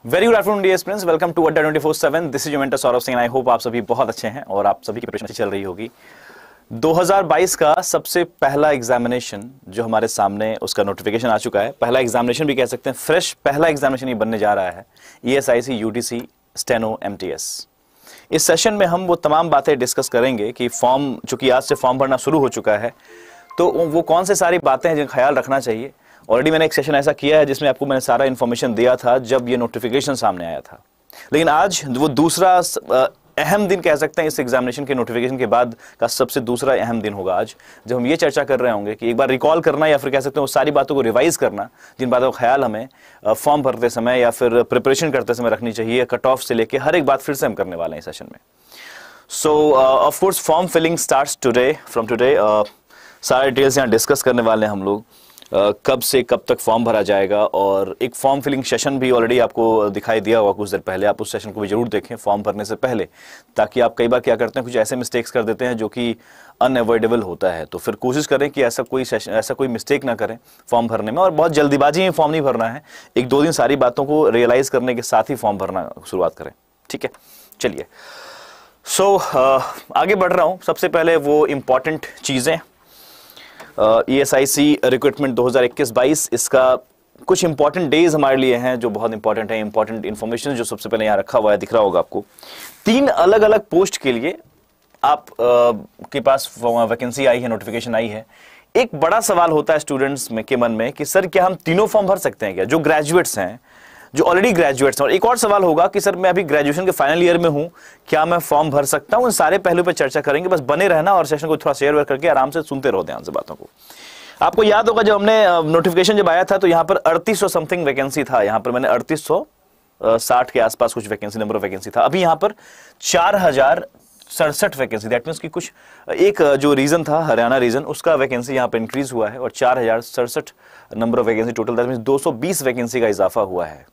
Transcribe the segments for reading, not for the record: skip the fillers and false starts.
Very good afternoon dear students, welcome to Adda 24/7। This is your mentor Saurabh Singh. I hope आप सभी बहुत अच्छे हैं और आप सभी की प्रिपरेशन चल रही होगी। 2022 का सबसे पहला एग्जामिनेशन जो हमारे सामने उसका नोटिफिकेशन आ चुका है। पहला एग्जामिनेशन भी कह सकते हैं, फ्रेश पहला एग्जामिनेशन ये बनने जा रहा है। ESIC UTC steno MTS। इस सेशन में हम वो तमाम बातें डिस्कस करेंगे कि फॉर्म, चूंकि आज से फॉर्म भरना शुरू हो चुका है, तो वो कौन से सारी बातें हैं जिनका ख्याल रखना चाहिए। ऑलरेडी मैंने एक सेशन ऐसा किया है जिसमें आपको मैंने सारा इन्फॉर्मेशन दिया था जब ये नोटिफिकेशन सामने आया था। लेकिन आज वो दूसरा अहम दिन कह सकते हैं, इस एग्जामिनेशन के नोटिफिकेशन के बाद का सबसे दूसरा अहम दिन होगा आज, जब हम ये चर्चा कर रहे होंगे कि एक बार रिकॉल करना या फिर कह सकते हैं वो सारी बातों को रिवाइज करना जिन बातों का ख्याल हमें फॉर्म भरते समय या फिर प्रिपरेशन करते समय रखनी चाहिए। कट ऑफ से लेके हर एक बात फिर से हम करने वाले हैं इस सेशन में। So of course form filling starts today, from today. सारे डिटेल्स यहाँ डिस्कस करने वाले हैं हम लोग। कब से कब तक फॉर्म भरा जाएगा, और एक फॉर्म फिलिंग सेशन भी ऑलरेडी आपको दिखाई दिया होगा कुछ देर पहले। आप उस सेशन को भी जरूर देखें फॉर्म भरने से पहले, ताकि आप कई बार क्या करते हैं, कुछ ऐसे मिस्टेक्स कर देते हैं जो कि अनअवॉइडेबल होता है। तो फिर कोशिश करें कि ऐसा कोई मिस्टेक ना करें फॉर्म भरने में, और बहुत जल्दीबाजी में फॉर्म नहीं भरना है। 1-2 दिन सारी बातों को रियलाइज करने के साथ ही फॉर्म भरना शुरुआत करें, ठीक है। चलिए, आगे बढ़ रहा हूँ। सबसे पहले वो इम्पॉर्टेंट चीज़ें, ESIC रिक्रूटमेंट 2021-22, इसका कुछ इंपॉर्टेंट डेज हमारे लिए हैं जो बहुत इंपॉर्टेंट है। इंपॉर्टेंट इन्फॉर्मेशन जो सबसे पहले यहाँ रखा हुआ है, दिख रहा होगा आपको। 3 अलग अलग पोस्ट के लिए आप के पास वैकेंसी आई है, नोटिफिकेशन आई है। एक बड़ा सवाल होता है स्टूडेंट्स में के मन में कि सर क्या हम तीनों फॉर्म भर सकते हैं क्या, जो ग्रेजुएट्स हैं, जो ऑलरेडी ग्रेजुएट्स हैं। और एक और सवाल होगा कि सर मैं अभी ग्रेजुएशन के फाइनल ईयर में हूं, क्या मैं फॉर्म भर सकता हूं। इन सारे पहलू पर चर्चा करेंगे, बस बने रहना और सेशन को थोड़ा शेयर करके आराम से सुनते रहो ध्यान से बातों को। आपको याद होगा जब हमने नोटिफिकेशन जब आया था तो यहां पर 3800 समथिंग वैकेंसी था। यहां पर मैंने 3860 के आसपास कुछ वैकेंसी, नंबर ऑफ वैकेंसी था। अभी यहां पर 4067 वैकेंसी, दैट मींस कि कुछ एक जो रीजन था हरियाणा रीजन, उसका वैकेंसी यहां पर इंक्रीज हुआ है और 4067 number of vacancy total, that means 220 vacancy का इजाफा हुआ है।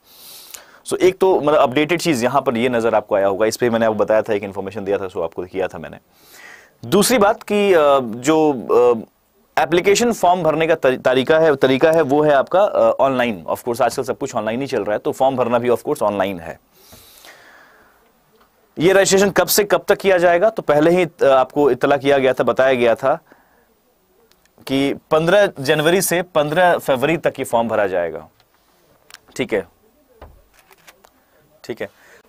सो एक तो मतलब अपडेटेड चीज यहां पर ये नजर आपको आया होगा, इस पे मैंने आपको बताया था, एक इन्फॉर्मेशन दिया था, सो आपको किया था मैंने। दूसरी बात कि जो एप्लीकेशन फॉर्म भरने का तरीका है वो है आपका ऑनलाइन। ऑफ कोर्स आजकल सब कुछ ऑनलाइन ही चल रहा है, तो फॉर्म भरना भी ऑफ कोर्स ऑनलाइन है। ये रजिस्ट्रेशन कब से कब तक किया जाएगा, तो पहले ही आपको इत्तला किया गया था, बताया गया था कि 15 जनवरी से 15 फरवरी तक ये फॉर्म भरा जाएगा, ठीक है।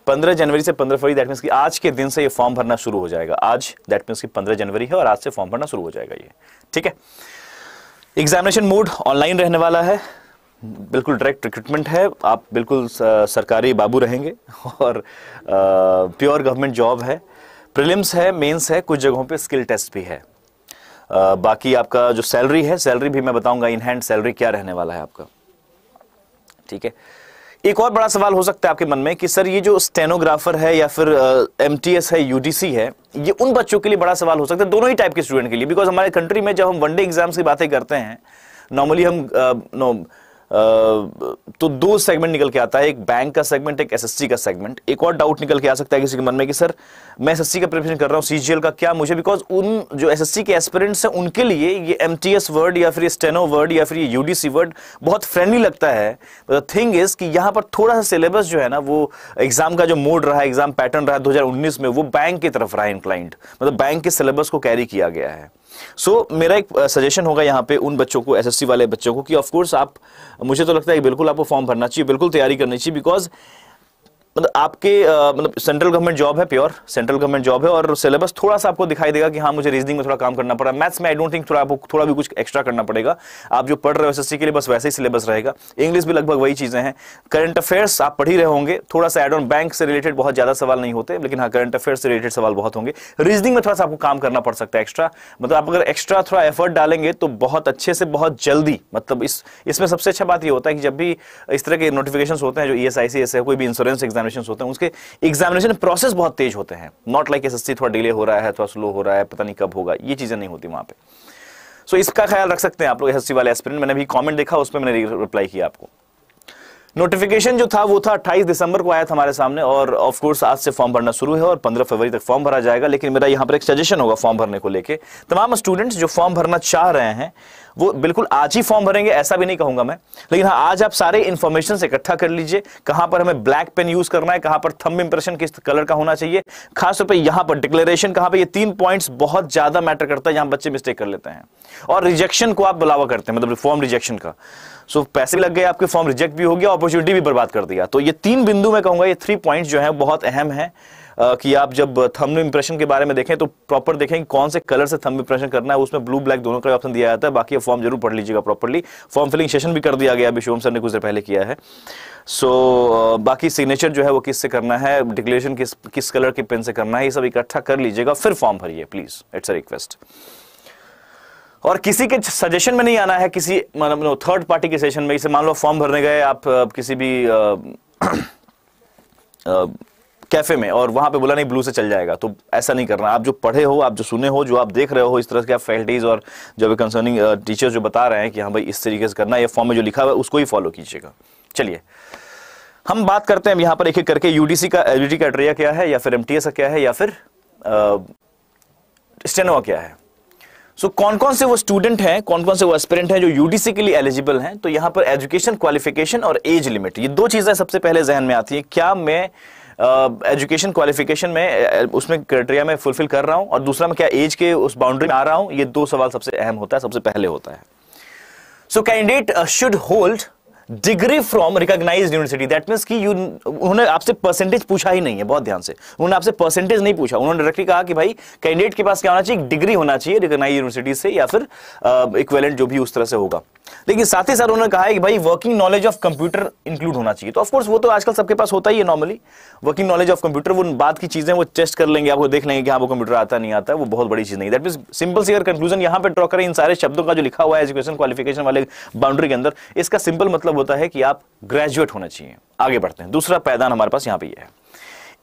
15 जनवरी से 15 फरवरी, दैट मींस कि आज के दिन से ये फॉर्म भरना शुरू हो जाएगा। आज दैट मींस कि 15 जनवरी है और आज से फॉर्म भरना शुरू हो जाएगा ये, ठीक है। एग्जामिनेशन मोड ऑनलाइन रहने वाला है, बिल्कुल डायरेक्ट रिक्रूटमेंट है। आप बिल्कुल सरकारी बाबू रहेंगे और प्योर गवर्नमेंट जॉब है। प्रीलिम्स है, मेंस है, कुछ जगहों पे स्किल टेस्ट भी है। बाकी आपका जो सैलरी है, सैलरी भी मैं बताऊंगा इन हैंड सैलरी क्या रहने वाला है आपका, ठीक है। एक और बड़ा सवाल हो सकता है आपके मन में कि सर ये जो स्टेनोग्राफर है या फिर MTS है, UTC है, ये उन बच्चों के लिए बड़ा सवाल हो सकता है, दोनों ही टाइप के स्टूडेंट के लिए। बिकॉज हमारे कंट्री में जब हम वनडे एग्जाम्स की बातें करते हैं, नॉर्मली हम तो 2 सेगमेंट निकल के आता है, एक बैंक का सेगमेंट, एक SSC का सेगमेंट। एक और डाउट निकल के आ सकता है किसी के मन में कि सर मैं SSC का प्रिपरेशन कर रहा हूँ, CGL का क्या मुझे, बिकॉज उन जो SSC के एस्पिरेंट्स हैं उनके लिए ये MTS वर्ड या फिर ये स्टेनो वर्ड या फिर ये UDC वर्ड बहुत फ्रेंडली लगता है। द थिंग इज कि यहाँ पर थोड़ा सा सिलेबस जो है ना, वो एग्जाम का जो मोड रहा है, एग्जाम पैटर्न रहा है 2019 में, वो बैंक की तरफ रहा है इंक्लाइंड, मतलब बैंक के सिलेबस को कैरी किया गया है। सो मेरा एक सजेशन होगा यहाँ पे उन बच्चों को, SSC वाले बच्चों को, कि ऑफ कोर्स आप, मुझे तो लगता है कि बिल्कुल आपको फॉर्म भरना चाहिए, बिल्कुल तैयारी करनी चाहिए। बिकॉज मतलब आपके मतलब सेंट्रल गवर्नमेंट जॉब है, प्योर सेंट्रल गवर्नमेंट जॉब है, और सिलेबस थोड़ा सा आपको दिखाई देगा कि हाँ मुझे रीजनिंग में थोड़ा काम करना पड़ा, मैथ्स में आई डोंट थिंक थोड़ा भी कुछ एक्स्ट्रा करना पड़ेगा। आप जो पढ़ रहे हो SSC के लिए बस वैसे ही सिलेबस रहेगा। इंग्लिश भी लगभग वही चीजें हैं। करंट अफेयर्स आप पढ़ ही रहे होंगे, थोड़ा सा एड ऑन, बैंक से रिलेटेड बहुत ज्यादा सवाल नहीं होते, लेकिन हाँ करंट अफेयर्स से रिलेटेड सवाल बहुत होंगे। रीजनिंग में थोड़ा सा आपको काम करना पड़ सकता है एक्स्ट्रा, मतलब आप अगर एक्स्ट्रा थोड़ा एफर्ट डालेंगे तो बहुत अच्छे से बहुत जल्दी, मतलब इसमें सबसे अच्छा बात ये होता है कि जब भी इस तरह के नोटिफिकेशंस होते हैं, जो ESIC है, कोई भी इंश्योरेंस एग्जामिनेशंस होते हैं, उसके एग्जामिनेशन प्रोसेस बहुत तेज होते हैं। नॉट लाइक SSC थोड़ा डिले हो रहा है, थोड़ा स्लो हो रहा है, पता नहीं कब होगा, ये चीजें नहीं होती वहां पे। सो इसका ख्याल रख सकते हैं आप लोग SSC वाले एस्पिरेंट। मैंने भी कमेंट देखा, उसमें मैंने रिप्लाई किया आपको। नोटिफिकेशन जो था वो था 28 दिसंबर को आया था हमारे सामने, और ऑफ कोर्स आज से फॉर्म भरना शुरू है और 15 फरवरी तक फॉर्म भरा जाएगा। लेकिन मेरा यहाँ पर एक सजेशन होगा फॉर्म भरने को लेके, तमाम स्टूडेंट्स जो फॉर्म भरना चाह रहे हैं वो बिल्कुल आज ही फॉर्म भरेंगे ऐसा भी नहीं कहूंगा मैं, लेकिन हाँ आज आप सारे इंफॉर्मेशन से इकट्ठा कर लीजिए, कहां पर हमें ब्लैक पेन यूज करना है, कहां पर थंब इंप्रेशन किस कलर का होना चाहिए, खासतौर पे यहां पर डिक्लेरेशन कहां पे, ये 3 पॉइंट्स बहुत ज्यादा मैटर करता है, यहां बच्चे मिस्टेक कर लेते हैं। और रिजेक्शन को आप बुलावा करते हैं, मतलब फॉर्म रिजेक्शन का, सो पैसे लग गए आपके, फॉर्म रिजेक्ट भी हो गया, अपॉर्चुनिटी भी बर्बाद कर दिया। तो ये 3 बिंदु मैं कहूंगा, ये 3 पॉइंट्स जो है बहुत अहम है कि आप जब थंब इंप्रेशन के बारे में देखें तो प्रॉपर देखें कि कौन से कलर से थंब इंप्रेशन करना है, उसमें ब्लू ब्लैक दोनों का ऑप्शन दिया जाता है। बाकी फॉर्म जरूर पढ़ लीजिएगा प्रॉपर्ली, फॉर्म फिलिंग सेशन भी कर दिया गया, अभी शिवम सर ने कुछ देर पहले किया है। सो बाकी सिग्नेचर जो है वो किससे करना है, डिक्लेरेशन किस कलर के पेन से करना है, ये सब इकट्ठा कर लीजिएगा, फिर फॉर्म भरिए प्लीज, इट्स अ रिक्वेस्ट। और किसी के सजेशन में नहीं आना है, किसी मतलब थर्ड पार्टी के सेशन में, इसे मान लो फॉर्म भरने गए आप किसी भी कैफे में और वहां पे बोला नहीं ब्लू से चल जाएगा, तो ऐसा नहीं करना। आप जो पढ़े हो, आप जो सुने हो, जो आप देख रहे हो, इस तरह के आप फैकल्टीज और जो कंसर्निंग टीचर्स जो बता रहे हैं कि हाँ भाई इस तरीके से करना है, ये फॉर्म में जो लिखा हुआ है उसको ही फॉलो कीजिएगा। चलिए हम बात करते हैं यहाँ पर एक एक करके, यूडीसी का एलिजिबिलिटी क्राइटेरिया क्या है, या फिर एमटीएस का क्या है, या फिर स्टेनो क्या है। सो कौन कौन से वो स्टूडेंट हैं, कौन कौन से वो एस्पिरेंट हैं जो यूडीसी के लिए एलिजिबल हैं। तो यहां पर एजुकेशन क्वालिफिकेशन और एज लिमिट, ये 2 चीजें सबसे पहले जहन में आती हैं। क्या मैं एजुकेशन क्वालिफिकेशन में उसमें क्राइटेरिया में फुलफिल कर रहा हूं, और दूसरा मैं क्या एज के उस बाउंड्री में आ रहा हूं। ये 2 सवाल सबसे अहम होता है, सबसे पहले होता है। So candidate should hold degree from recognised university, that means कि उन्होंने आपसे परसेंटेज पूछा ही नहीं है, बहुत ध्यान से उन्होंने आपसे परसेंटेज नहीं पूछा, उन्होंने डायरेक्टली कहा कि भाई कैंडिडेट के पास क्या होना चाहिए, डिग्री होना चाहिए रिकॉग्नाइज्ड यूनिवर्सिटी से, या फिर इक्विवेलेंट जो भी उस तरह से होगा। लेकिन साथ ही साथ उन्होंने कहा है कि भाई working knowledge of computer include होना चाहिए। तो ऑफ कोर्स वो तो आजकल सबके पास होता ही है normally, working knowledge of computer, वो बात की चीजें वो टेस्ट कर लेंगे, आपको देख लेंगे कि हाँ वो कंप्यूटर आता नहीं आता, वो बहुत बड़ी चीज नहीं। दैट मींस सिंपल सी अगर कंक्लूजन यहां पे ड्रॉ करें इन सारे शब्दों का जो लिखा हुआ है एजुकेशन क्वालिफिकेशन वाले बाउंड्री के अंदर, इसका सिंपल मतलब होता है कि आप ग्रेजुएट होना चाहिए। आगे बढ़ते हैं, दूसरा पैदान हमारे पास यहां पे ये है।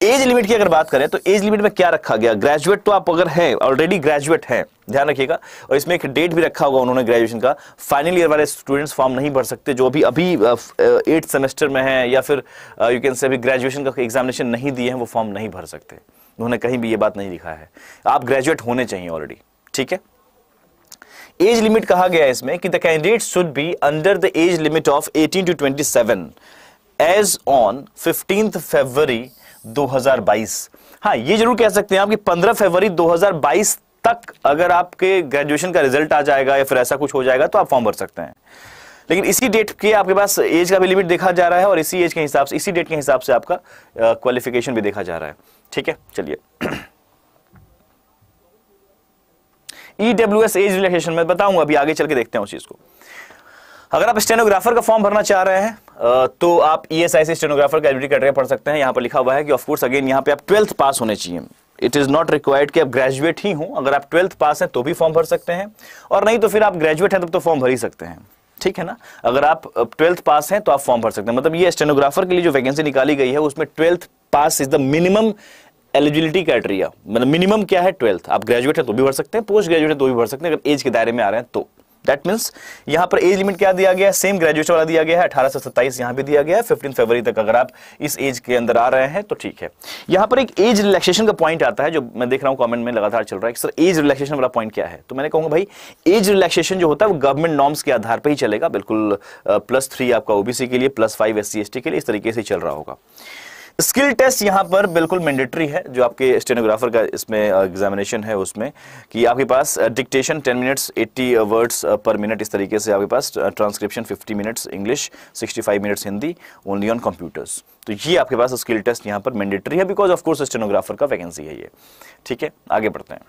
एज लिमिट की अगर बात करें तो एज लिमिट में क्या रखा गया, ग्रेजुएट तो आप अगर हैं, ऑलरेडी ग्रेजुएट हैं, ध्यान रखिएगा। और इसमें एक डेट भी रखा होगा उन्होंने ग्रेजुएशन का, फाइनल ईयर वाले स्टूडेंट्स फॉर्म नहीं भर सकते, जो अभी 8th सेमेस्टर में है, या फिर यू कैन से अभी ग्रेजुएशन का एग्जामिनेशन नहीं दिए हैं, वो फॉर्म नहीं भर सकते। उन्होंने कहीं भी ये बात नहीं लिखा है, आप ग्रेजुएट होने चाहिए ऑलरेडी, ठीक है। एज लिमिट कहा गया है इसमें कि the candidate should be under the age limit of 18 to 27 age on 15th February 2022। हाँ, ये जरूर कह सकते हैं आप कि 15 फरवरी 2022 तक अगर आपके ग्रेजुएशन का रिजल्ट आ जाएगा या फिर ऐसा कुछ हो जाएगा तो आप फॉर्म भर सकते हैं। लेकिन इसी डेट के आपके पास एज का भी लिमिट देखा जा रहा है, और इसी एज के हिसाब से, इसी डेट के हिसाब से आपका क्वालिफिकेशन भी देखा जा रहा है, ठीक है। चलिए EWS एज रिलैक्सेशन में बताऊंगा, अभी आगे चल के देखते हैं उस चीज को। अगर आप स्टेनोग्राफर का फॉर्म भरना चाह रहे हैं तो आप ESI से स्टेनोग्राफर का एलिजिबिलिटी क्राइटेरिया पढ़ सकते हैं। यहां पर लिखा हुआ है कि ऑफ कोर्स अगेन यहां पे आप 12th पास होने चाहिए। इट इज नॉट रिक्वायर्ड कि आप ग्रेजुएट ही हो, अगर आप 12th पास हैं तो भी फॉर्म भर सकते हैं, और नहीं तो फिर आप ग्रेजुएट हैं तब तो फॉर्म भर ही सकते हैं, ठीक है ना। अगर आप 12th पास हैं तो आप फॉर्म भर सकते हैं। मतलब ये स्टेनोग्राफर के लिए जो वैकेंसी निकाली गई है उसमें 12th pass is the minimum eligibility criteria. मतलब मिनिमम क्या है, 12th। आप ग्रेजुएट है तो भी भर सकते हैं, पोस्ट ग्रेजुएट है तो भी भर सकते हैं, अगर एज के दायरे में आ रहे हैं तो। दैट मींस यहां पर एज लिमिट क्या दिया गया है, सेम ग्रेजुएशन वाला दिया गया है, 18 से 27 यहां भी दिया गया है। 15 फरवरी तक अगर आप इस एज के अंदर आ रहे हैं तो ठीक है। यहां पर एक एज रिलैक्सेशन का पॉइंट आता है, जो मैं देख रहा हूं कमेंट में लगातार चल रहा है कि सर एज रिलैक्सेशन वाला पॉइंट क्या है। तो मैंने कहूंगा भाई एज रिलैक्सेशन जो होता है वो गवर्नमेंट नॉर्म्स के आधार पर ही चलेगा, बिल्कुल +3 आपका ओबीसी के लिए, +5 SC ST के लिए, इस तरीके से चल रहा होगा। स्किल टेस्ट यहां पर बिल्कुल मैंडेटरी है, जो आपके स्टेनोग्राफर का इसमें एग्जामिनेशन है उसमें, कि आपके पास dictation 10 minutes 80 words per minute, इस तरीके से आपके पास transcription 50 minutes English, 65 minutes Hindi, only on computers. तो ये आपके पास स्किल टेस्ट यहां पर मैंडेटरी है, बिकॉज ऑफ कोर्स स्टेनोग्राफर का वैकेंसी है ये, ठीक है। आगे बढ़ते हैं।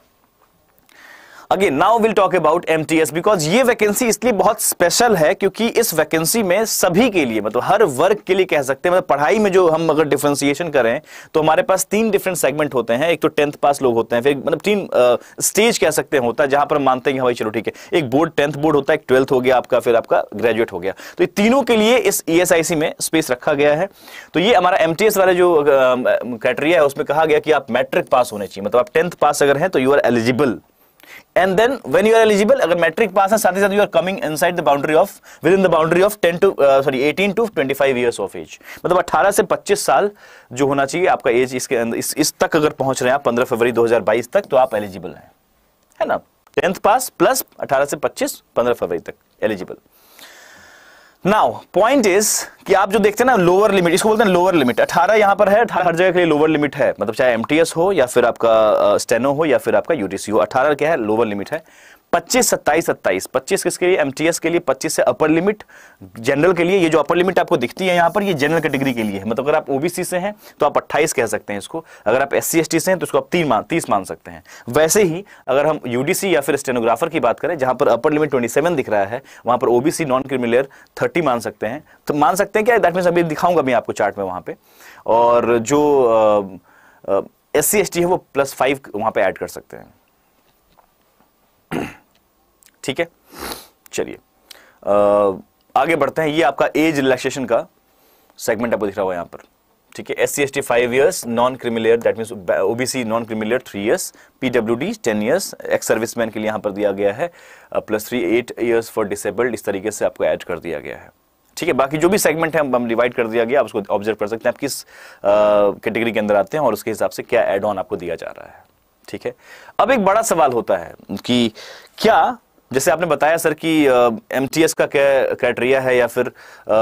Again now will talk about MTS, because ये वैकेंसी इसलिए बहुत स्पेशल है क्योंकि इस वैकेंसी में सभी के लिए, मतलब हर वर्ग के लिए कह सकते हैं, मतलब पढ़ाई में जो हम अगर डिफरेंशिएशन करें तो हमारे पास 3 डिफरेंट सेगमेंट होते हैं। एक तो 10th पास लोग होते हैं, फिर मतलब 3 स्टेज कह सकते हैं होता है, जहां पर मानते हैं कि भाई चलो ठीक है, एक बोर्ड 10th बोर्ड होता है, एक 12th हो गया आपका, फिर आपका ग्रेजुएट हो गया। तो ये तीनों के लिए इस ESIC में स्पेस रखा गया है। तो ये हमारा MTS वाले जो क्राइटेरिया है उसमें कहा गया कि आप मैट्रिक पास होने चाहिए, मतलब आप 10th पास अगर हैं तो you are eligible. And then when you are eligible, अगर मैट्रिक पास है साथ ही साथ you are coming inside the boundary of, within the boundary of 18 to 25 years of age, मतलब 18 से 25 साल जो होना चाहिए आपका एज, इसके अंदर इस तक अगर पहुंच रहे हैं आप 15 फरवरी 2022 तक तो आप एलिजिबल हैं, है ना। 10th पास प्लस 18 से 25 15 फरवरी तक एलिजिबल। नाउ पॉइंट इज कि आप जो देखते हैं ना लोअर लिमिट, इसको बोलते हैं लोअर लिमिट, 18 यहां पर है, 18 हर जगह के लिए लोअर लिमिट है, मतलब चाहे एमटीएस हो या फिर आपका स्टेनो हो या फिर आपका यूटीसी हो, 18 क्या है लोअर लिमिट है। 25 27 27, 25 किसके लिए, एमटीएस के लिए 25 से अपर लिमिट, जनरल के लिए ये जो अपर लिमिट आपको दिखती है यहां पर ये जनरल कैटेगरी के लिए है, मतलब अगर आप ओबीसी से हैं तो आप 28 कह सकते हैं इसको, अगर आप एससी एसटी से हैं तो इसको आप 30 मान सकते हैं। वैसे ही अगर हम यूडीसी या फिर स्टेनोग्राफर की बात करें जहां पर अपर लिमिट 27 दिख रहा है, वहां पर ओबीसी नॉन क्रिमिनल 30 मान सकते हैं, तो मान सकते हैं क्या, दैट मींस अभी दिखाऊंगा मैं आपको चार्ट में वहां पे, और जो एससी एसटी है वो +5 वहां पे ऐड कर सकते हैं। ठीक है, चलिए आगे बढ़ते हैं। ये आपका एज रिलैक्सेशन का सेगमेंट आपको दिख रहा होगा यहां पर। ठीक है, SC ST 5 years, non criminal that means OBC non criminal 3 years, PWD 10 years, ex serviceman के लिए यहां पर दिया गया है +3 8 इयर्स फॉर डिसेबल्ड, इस तरीके से आपको ऐड कर दिया गया है। ठीक है, बाकी जो भी सेगमेंट है हम डिवाइड कर दिया गया, आप उसको ऑब्जर्व कर सकते हैं आप किस कैटेगरी के अंदर आते हैं और उसके हिसाब से क्या एड ऑन आपको दिया जा रहा है। ठीक है, अब एक बड़ा सवाल होता है कि क्या, जैसे आपने बताया सर कि एमटीएस का क्या क्राइटेरिया है या फिर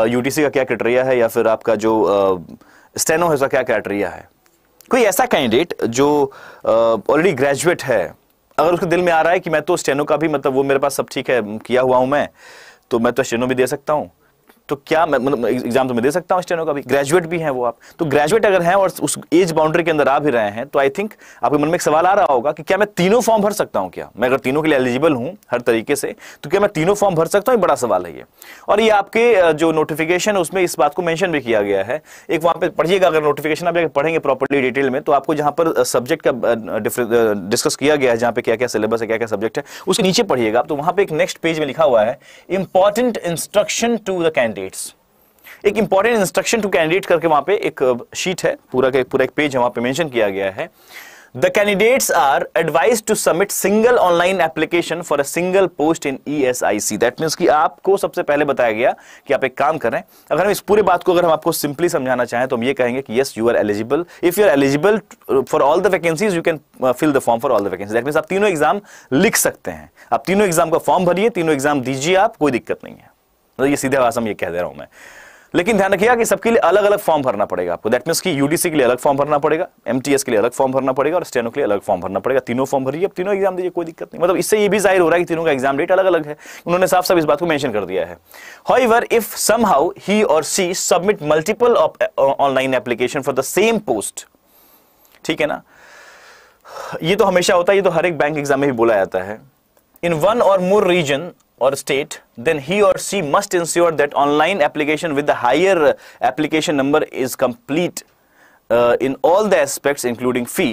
यूटीसी का क्या क्राइटेरिया है या फिर आपका जो स्टेनो है उसका क्या क्राइटेरिया है। कोई ऐसा कैंडिडेट जो ऑलरेडी ग्रेजुएट है, अगर उसके दिल में आ रहा है कि मैं तो स्टेनो का भी, मतलब वो मेरे पास सब ठीक है किया हुआ हूं मैं, तो मैं तो स्टेनो भी दे सकता हूं, तो क्या मैं मतलब एग्जाम तो मैं दे सकता हूं स्टेनो का भी, ग्रेजुएट भी हैं वो आप, तो ग्रेजुएट अगर हैं और उस एज बाउंड्री के अंदर आ भी रहे हैं तो आई थिंक आपके मन में एक सवाल आ रहा होगा कि क्या मैं तीनों फॉर्म भर सकता हूं, क्या मैं अगर तीनों के लिए एलिजिबल हूं हर तरीके से तो क्या मैं तीनों फॉर्म भर सकता हूं, बड़ा सवाल है ये। और ये आपके जो नोटिफिकेशन है उसमें इस बात को मेंशन भी किया गया है, एक वहां पे पढ़िएगा, अगर नोटिफिकेशन आप पढ़ेंगे प्रॉपर्ली डिटेल में तो आपको जहां पर सब्जेक्ट का डिस्कस किया गया है, जहां पे क्या क्या सिलेबस है, क्या क्या सब्जेक्ट है, उसके नीचे पढ़िएगा तो वहां पे एक नेक्स्ट पेज में लिखा हुआ है important instruction to the candidates. एक इंपॉर्टेंट इंस्ट्रक्शन टू कैंडिडेट करके वहां पे एक शीट है, पूरा एक पेज है, वहां पे मेंशन किया गया है, the candidates are advised to submit single online application for a single post in ESIC. That means कि आपको सबसे पहले बताया गया कि आप एक काम करें, अगर हम इस पूरे बात को अगर हम आपको सिंपली समझाना चाहें तो हम ये कहेंगे कि yes you are eligible, if you are eligible for all the vacancies you can fill the form for all the vacancies. That means आप तीनों एग्जाम लिख सकते हैं, आप तीनों एग्जाम का फॉर्म भरिए, तीनों एग्जाम दीजिए, आप कोई दिक्कत नहीं है, मतलब ये सीधे भाषा में ये कह दे रहा हूं मैं। लेकिन ध्यान रखिएगा कि सबके लिए अलग अलग फॉर्म भरना पड़ेगा आपको, दैट मींस कि यूडीसी के लिए अलग फॉर्म भरना पड़ेगा, एमटीएस के लिए अलग फॉर्म भरना पड़ेगा और स्टेनो के लिए अलग फॉर्म भरना पड़ेगा। तीनों फॉर्म भरिए, अब तीनों एग्जाम दीजिए, कोई दिक्कत नहीं। मतलब इससे ये भी जाहिर हो रहा है कि तीनों का एग्जाम डेट अलग अलग है, उन्होंने साफ साफ इस बात को मेंशन कर दिया है। हाउएवर इफ समहाउ ही और she submit multiple online application for the same post, ठीक है ना, ये तो हमेशा होता है, ये तो हर एक बैंक एग्जाम में भी बोला जाता है, इन वन और more region or state, then he or she must ensure that online application with the higher application number is complete in all the aspects including fee.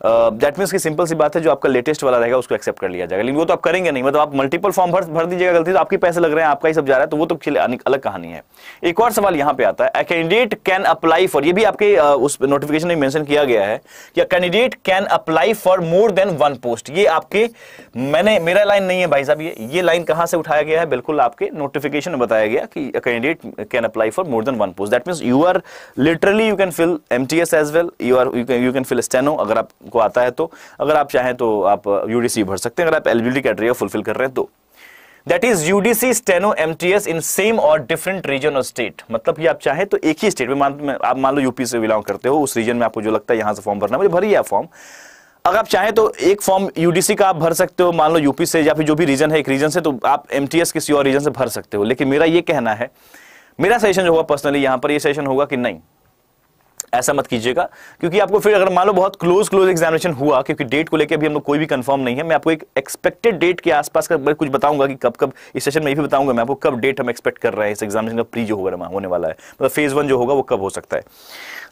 That means की simple सी बात है, जो आपका latest वाला रहेगा उसको accept कर लिया जाएगा, लेकिन वो तो आप करेंगे नहीं, मतलब आप मल्टीपल फॉर्म भर दीजिएगा, गलती से आपके पैसे लग रहे हैं, आपका ही सब जा रहा है, तो वो तो अलग कहानी है। एक और सवाल यहां पे आता है, कैंडिडेट कैन अप्लाई फॉर, ये भी आपके उस नोटिफिकेशन में मेंशन किया गया है कि candidate can apply for more than one post. ये आपके, मेरा लाइन नहीं है भाई साहब, ये लाइन कहां से उठाया गया है, बिल्कुल आपके नोटिफिकेशन में बताया गया कि candidate can apply for more than one post. That means you are literally, you can fill MTS as well, you can fill steno अगर आप को आता है तो, अगर आप चाहें तो आप यूडीसी भर सकते हैं, अगर आप एलिजिबिलिटी क्राइटेरिया फुलफिल कर रहे हैं तो। That is UDC steno MTS in same और डिफरेंट रीजन और स्टेट, मतलब कि आप चाहें तो एक ही स्टेट में, आप मान लो यूपी से बिलोंग करते हो, उस रीजन में आपको जो लगता है यहां से फॉर्म भरना, मुझे भरिए आप फॉर्म। अगर आप चाहें तो एक फॉर्म यूडीसी का आप भर सकते हो, मान लो यूपी से या फिर जो भी रीजन है एक रीजन से, तो आप एमटीएस किसी और रीजन से भर सकते हो। लेकिन मेरा ये कहना है, मेरा सजेशन जो होगा पर्सनली यहां पर, ये सजेशन होगा कि नहीं, ऐसा मत कीजिएगा, क्योंकि आपको फिर अगर मान लो बहुत क्लोज एग्जामिनेशन हुआ, क्योंकि डेट को लेकर भी हम लोग कोई भी कंफर्म नहीं है, मैं आपको एक एक्सपेक्टेड डेट के आसपास का कुछ बताऊंगा कि कब इस सेशन में ये भी बताऊंगा मैं आपको कब डेट हम एक्सपेक्ट कर रहे हैं इस एग्जामिनेशन का प्री जो होने वाला है, मतलब फेज 1 जो होगा वो कब हो सकता है।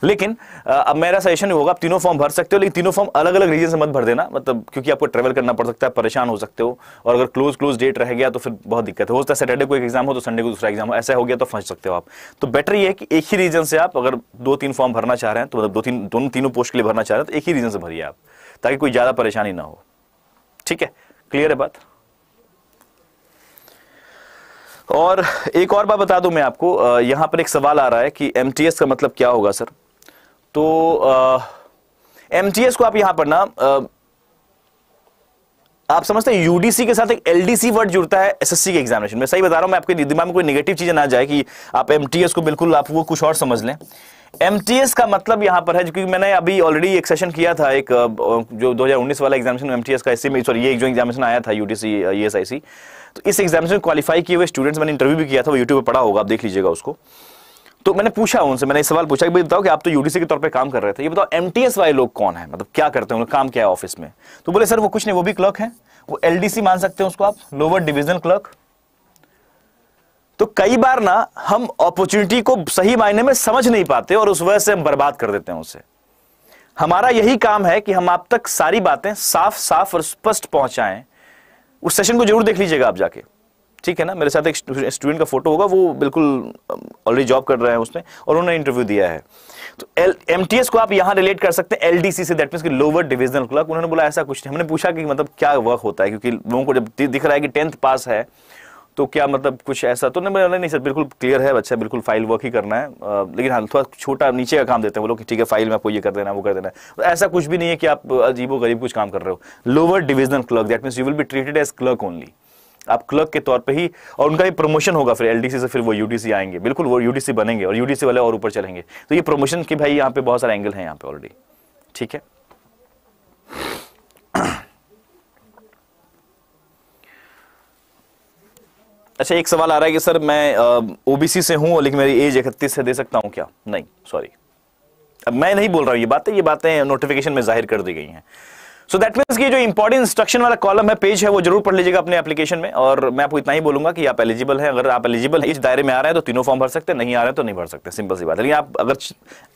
लेकिन अब मेरा सजेशन होगा, आप तीनों फॉर्म भर सकते हो, लेकिन तीनों फॉर्म अलग अलग रीजन से मत भर देना, मतलब क्योंकि आपको ट्रेवल करना पड़ सकता है, परेशान हो सकते हो, और अगर क्लोज डेट रह गया तो फिर बहुत दिक्कत है, हो सकता है सैटरडे को एक एग्जाम हो तो संडे को दूसरा एग्जाम हो, ऐसा हो गया तो फंस सकते हो आप। तो बेटर ये है कि एक ही रीजन से आप अगर 2-3 फॉर्म भरना चाह रहे हैं तो, मतलब तीनों पोस्ट के लिए भरना चाह रहे हैं तो एक ही रीजन से भरिए आप, ताकि कोई ज्यादा परेशानी ना हो। ठीक है, क्लियर है बात। और एक और बात बता दूं मैं आपको, यहां पर एक सवाल आ रहा है कि एमटीएस का मतलब क्या होगा सर। तो एमटीएस को आप यहां पर ना आप समझते हैं यूडीसी के साथ एक एलडीसी वर्ड जुड़ता है एसएससी के एग्जामिनेशन में। सही बता रहा हूं मैं, आपके दिमाग में कोई नेगेटिव चीज ना जाए कि आप एमटीएस को बिल्कुल आप वो कुछ और समझ लें। एमटीएस का मतलब यहां पर है, क्योंकि मैंने अभी ऑलरेडी एक सेशन किया था, एक जो 2019 वाला एग्जामिनेशन एमटीएस का, इसी में सॉरी ये जो एग्जामिनेशन आया था यूडीसी ईएसआईसी, तो इस एग्जामिनेशन क्वालिफाई किए हुए स्टूडेंट्स, मैंने इंटरव्यू भी किया था, वो यूट्यूब पे पड़ा होगा, आप देख लीजिएगा उसको। तो मैंने पूछा उनसे, मैंने एक सवाल पूछा कि भाई बताओ कि आप तो यूडीसी के तौर पे काम कर रहे थे, ये बताओ एमटीएस वाले लोग कौन है, मतलब क्या करते हैं, उनका काम क्या है ऑफिस में। तो बोले सर वो कुछ नहीं, वो भी क्लर्क है, वो एलडीसी मान सकते हैं उसको आप, लोअर डिविजनल क्लर्क। तो कई बार ना हम अपॉर्चुनिटी को सही मायने में समझ नहीं पाते और उस वजह से हम बर्बाद कर देते हैं उसे। हमारा यही काम है कि हम आप तक सारी बातें साफ साफ और स्पष्ट पहुंचाएं। उस सेशन को जरूर देख लीजिएगा आप जाके, ठीक है ना। मेरे साथ एक स्टूडेंट का फोटो होगा, वो बिल्कुल ऑलरेडी जॉब कर रहे हैं उसमें और उन्होंने इंटरव्यू दिया है। तो एमटीएस को आप यहां रिलेट कर सकते हैं एलडीसी से, दैट मींस कि लोअर डिविजनल क्लर्क। उन्होंने बोला ऐसा कुछ नहीं। हमने पूछा कि मतलब क्या वर्क होता है, क्योंकि लोगों को जब दिख रहा है कि 10th पास है तो क्या मतलब कुछ ऐसा, तो उन्होंने नहीं सर बिल्कुल क्लियर है बच्चा, बिल्कुल फाइल वर्क ही करना है, लेकिन हाँ थोड़ा छोटा नीचे का काम देते हैं वो लोग कि ठीक है फाइल में आपको ये कर देना वो कर देना है। तो ऐसा कुछ भी नहीं है कि आप अजीबो गरीब कुछ काम कर रहे हो। Lower divisional clerk, that means you will be treated as clerk only, आप क्लर्क के तौर पे ही, और उनका भी प्रमोशन होगा फिर एलडीसी से, फिर वो यूडीसी आएंगे, बिल्कुल वो यूडीसी बनेंगे और यूडीसी वाले और ऊपर चलेंगे। तो ये प्रमोशन के भाई यहाँ पे बहुत सारे एंगल हैं यहाँ पे ऑलरेडी, ठीक है। अच्छा एक सवाल आ रहा है कि सर मैं ओबीसी से हूं लेकिन मेरी एज 31 है, दे सकता हूं क्या? नहीं सॉरी, अब मैं नहीं बोल रहा हूं ये बातें नोटिफिकेशन में जाहिर कर दी गई हैं। सो दैट मींस कि जो इंपॉर्टेंट इंस्ट्रक्शन वाला कॉलम है, पेज है, वो जरूर पढ़ लीजिएगा अपने एप्लीकेशन में। और मैं आपको इतना ही बोलूंगा कि आप एलिजिबल हैं, अगर आप एलिजिबल है इस दायरे में आ रहे हैं तो तीनों फॉर्म भर सकते हैं, नहीं आ रहे हैं तो नहीं भर सकते, सिंपल सी बात है। लेकिन आप अगर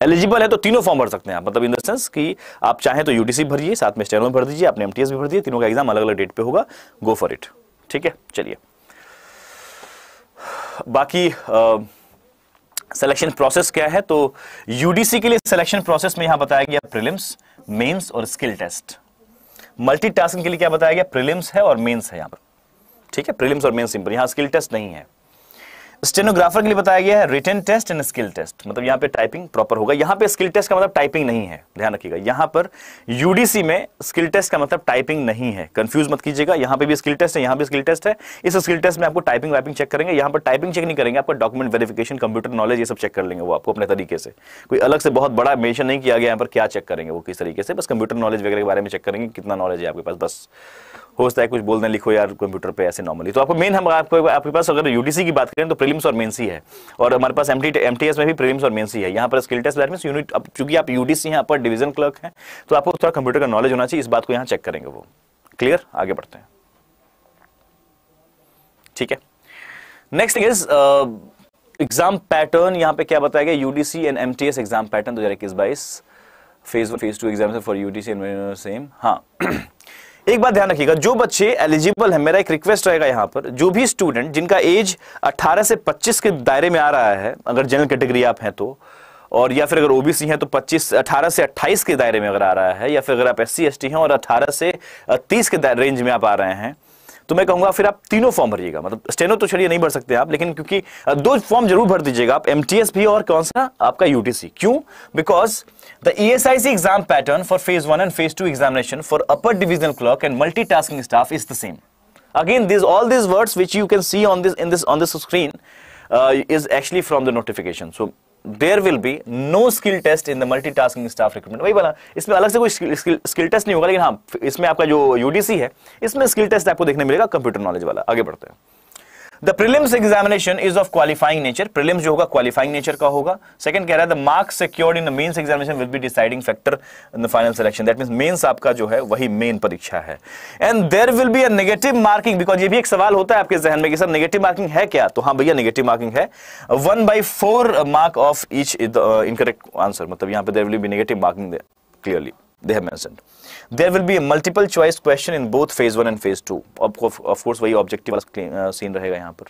एलिजिबल है तो तीनों फॉर्म भर सकते हैं आप, मतलब इन द सेंस कि आप चाहें तो यूडीसी भरिए, साथ में स्टेनो भर दीजिए, आपने एमटीएस भी भर दिए, तीनों का एग्जाम अलग अलग डेट पे होगा, गो फॉर इट, ठीक है। चलिए बाकी सिलेक्शन प्रोसेस क्या है, तो यूडीसी के लिए सिलेक्शन प्रोसेस में यहां बताया गया प्रीलिम्स, मेंस और स्किल टेस्ट। मल्टीटास्किंग के लिए क्या बताया गया, प्रीलिम्स है और मेंस है यहां पर, ठीक है, प्रीलिम्स और मेंस सिंपल, यहां स्किल टेस्ट नहीं है। स्टेनोग्राफर के लिए बताया गया है written test and skill test, मतलब यहां पे टाइपिंग प्रॉपर होगा। यहां पे स्किल टेस्ट का मतलब टाइपिंग नहीं है, ध्यान रखिएगा। यहां पर यूडीसी में स्किल टेस्ट का मतलब टाइपिंग नहीं है, कंफ्यूज मत कीजिएगा। यहां पे भी स्किल टेस्ट है, यहां भी स्किल टेस्ट है। इस स्किल टेस्ट में आपको टाइपिंग वाइपिंग चेक करेंगे, यहां पर टाइपिंग चेक नहीं करेंगे, आपका डॉक्यूमेंट वेरिफिकेशन, कंप्यूटर नॉलेज, ये सब चेक कर लेंगे वो आपको अपने तरीके से। कोई अलग से बहुत बड़ा मेंशन नहीं किया गया यहाँ पर क्या चेक करेंगे वो किस तरीके से, बस कंप्यूटर नॉलेज वगैरह के बारे में चेक करेंगे, कितना नॉलेज है आपके पास, बस होता है कुछ बोल दें लिखो यार कंप्यूटर पे ऐसे नॉर्मली। तो आपको मेन हम आपके पास अगर यूडीसी की बात करें तो प्रीलिम्स और मेंस ही है, और हमारे पास एमटीएस में भी प्रीलिम्स और मेंस ही है। यहाँ पर skill test that means unit, अब चूंकि आप यूडीसी हैं, अपर डिवीजन क्लर्क हैं, तो आपको थोड़ा कंप्यूटर का नॉलेज होना चाहिए, इस बात को यहाँ चेक करेंगे वो। क्लियर, आगे बढ़ते हैं, ठीक है। Next is exam pattern. यहाँ पे क्या बताया गया, UDC and MTS exam pattern 2021-22, phase 1 phase 2 exam for UDC and same. हाँ एक बात ध्यान रखिएगा, जो बच्चे एलिजिबल हैं, मेरा एक रिक्वेस्ट रहेगा यहाँ पर, जो भी स्टूडेंट जिनका एज 18 से 25 के दायरे में आ रहा है, अगर जनरल कैटेगरी आप हैं तो, और या फिर अगर ओबीसी हैं तो 18 से 28 के दायरे में अगर आ रहा है, या फिर अगर आप एससी एसटी हैं और 18 से 30 के रेंज में आप आ रहे हैं, तो मैं कहूंगा फिर आप तीनों फॉर्म भरिएगा। मतलब स्टेनो तो चलिए नहीं भर सकते आप, लेकिन क्योंकि दो फॉर्म जरूर भर दीजिएगा आप, एमटीएस भी और कौन सा आपका यूडीसी। क्यों? Because the ESIC exam pattern for phase 1 and phase 2 examination for upper divisional clerk and multitasking staff is the same. Again, all these words which you can see on this screen is actually from the notification. So there will be no skill test in the multitasking staff recruitment. वही बोला, इसमें अलग से कोई skill test नहीं होगा, लेकिन हाँ इसमें आपका जो यूडीसी है इसमें स्किल टेस्ट आपको देखने मिलेगा, कंप्यूटर नॉलेज वाला। आगे बढ़ते हैं। The prelims examination is of qualifying nature. Prelims जो होगा qualifying nature का होगा। Second कह रहा है the marks secured in the mains examination will be deciding factor in the final selection. That means mains आपका जो है वही main परीक्षा है। And there will be a negative marking because ये भी एक सवाल होता है आपके जहन में कि सर negative marking है क्या? तो हाँ भैया negative marking है। 1/4 mark of each incorrect answer, मतलब यहाँ पे there will be negative marking there clearly they have mentioned. There will be a multiple choice question in both phase 1 and phase 2. Of course वही objective वाला scene रहेगा यहाँ पर।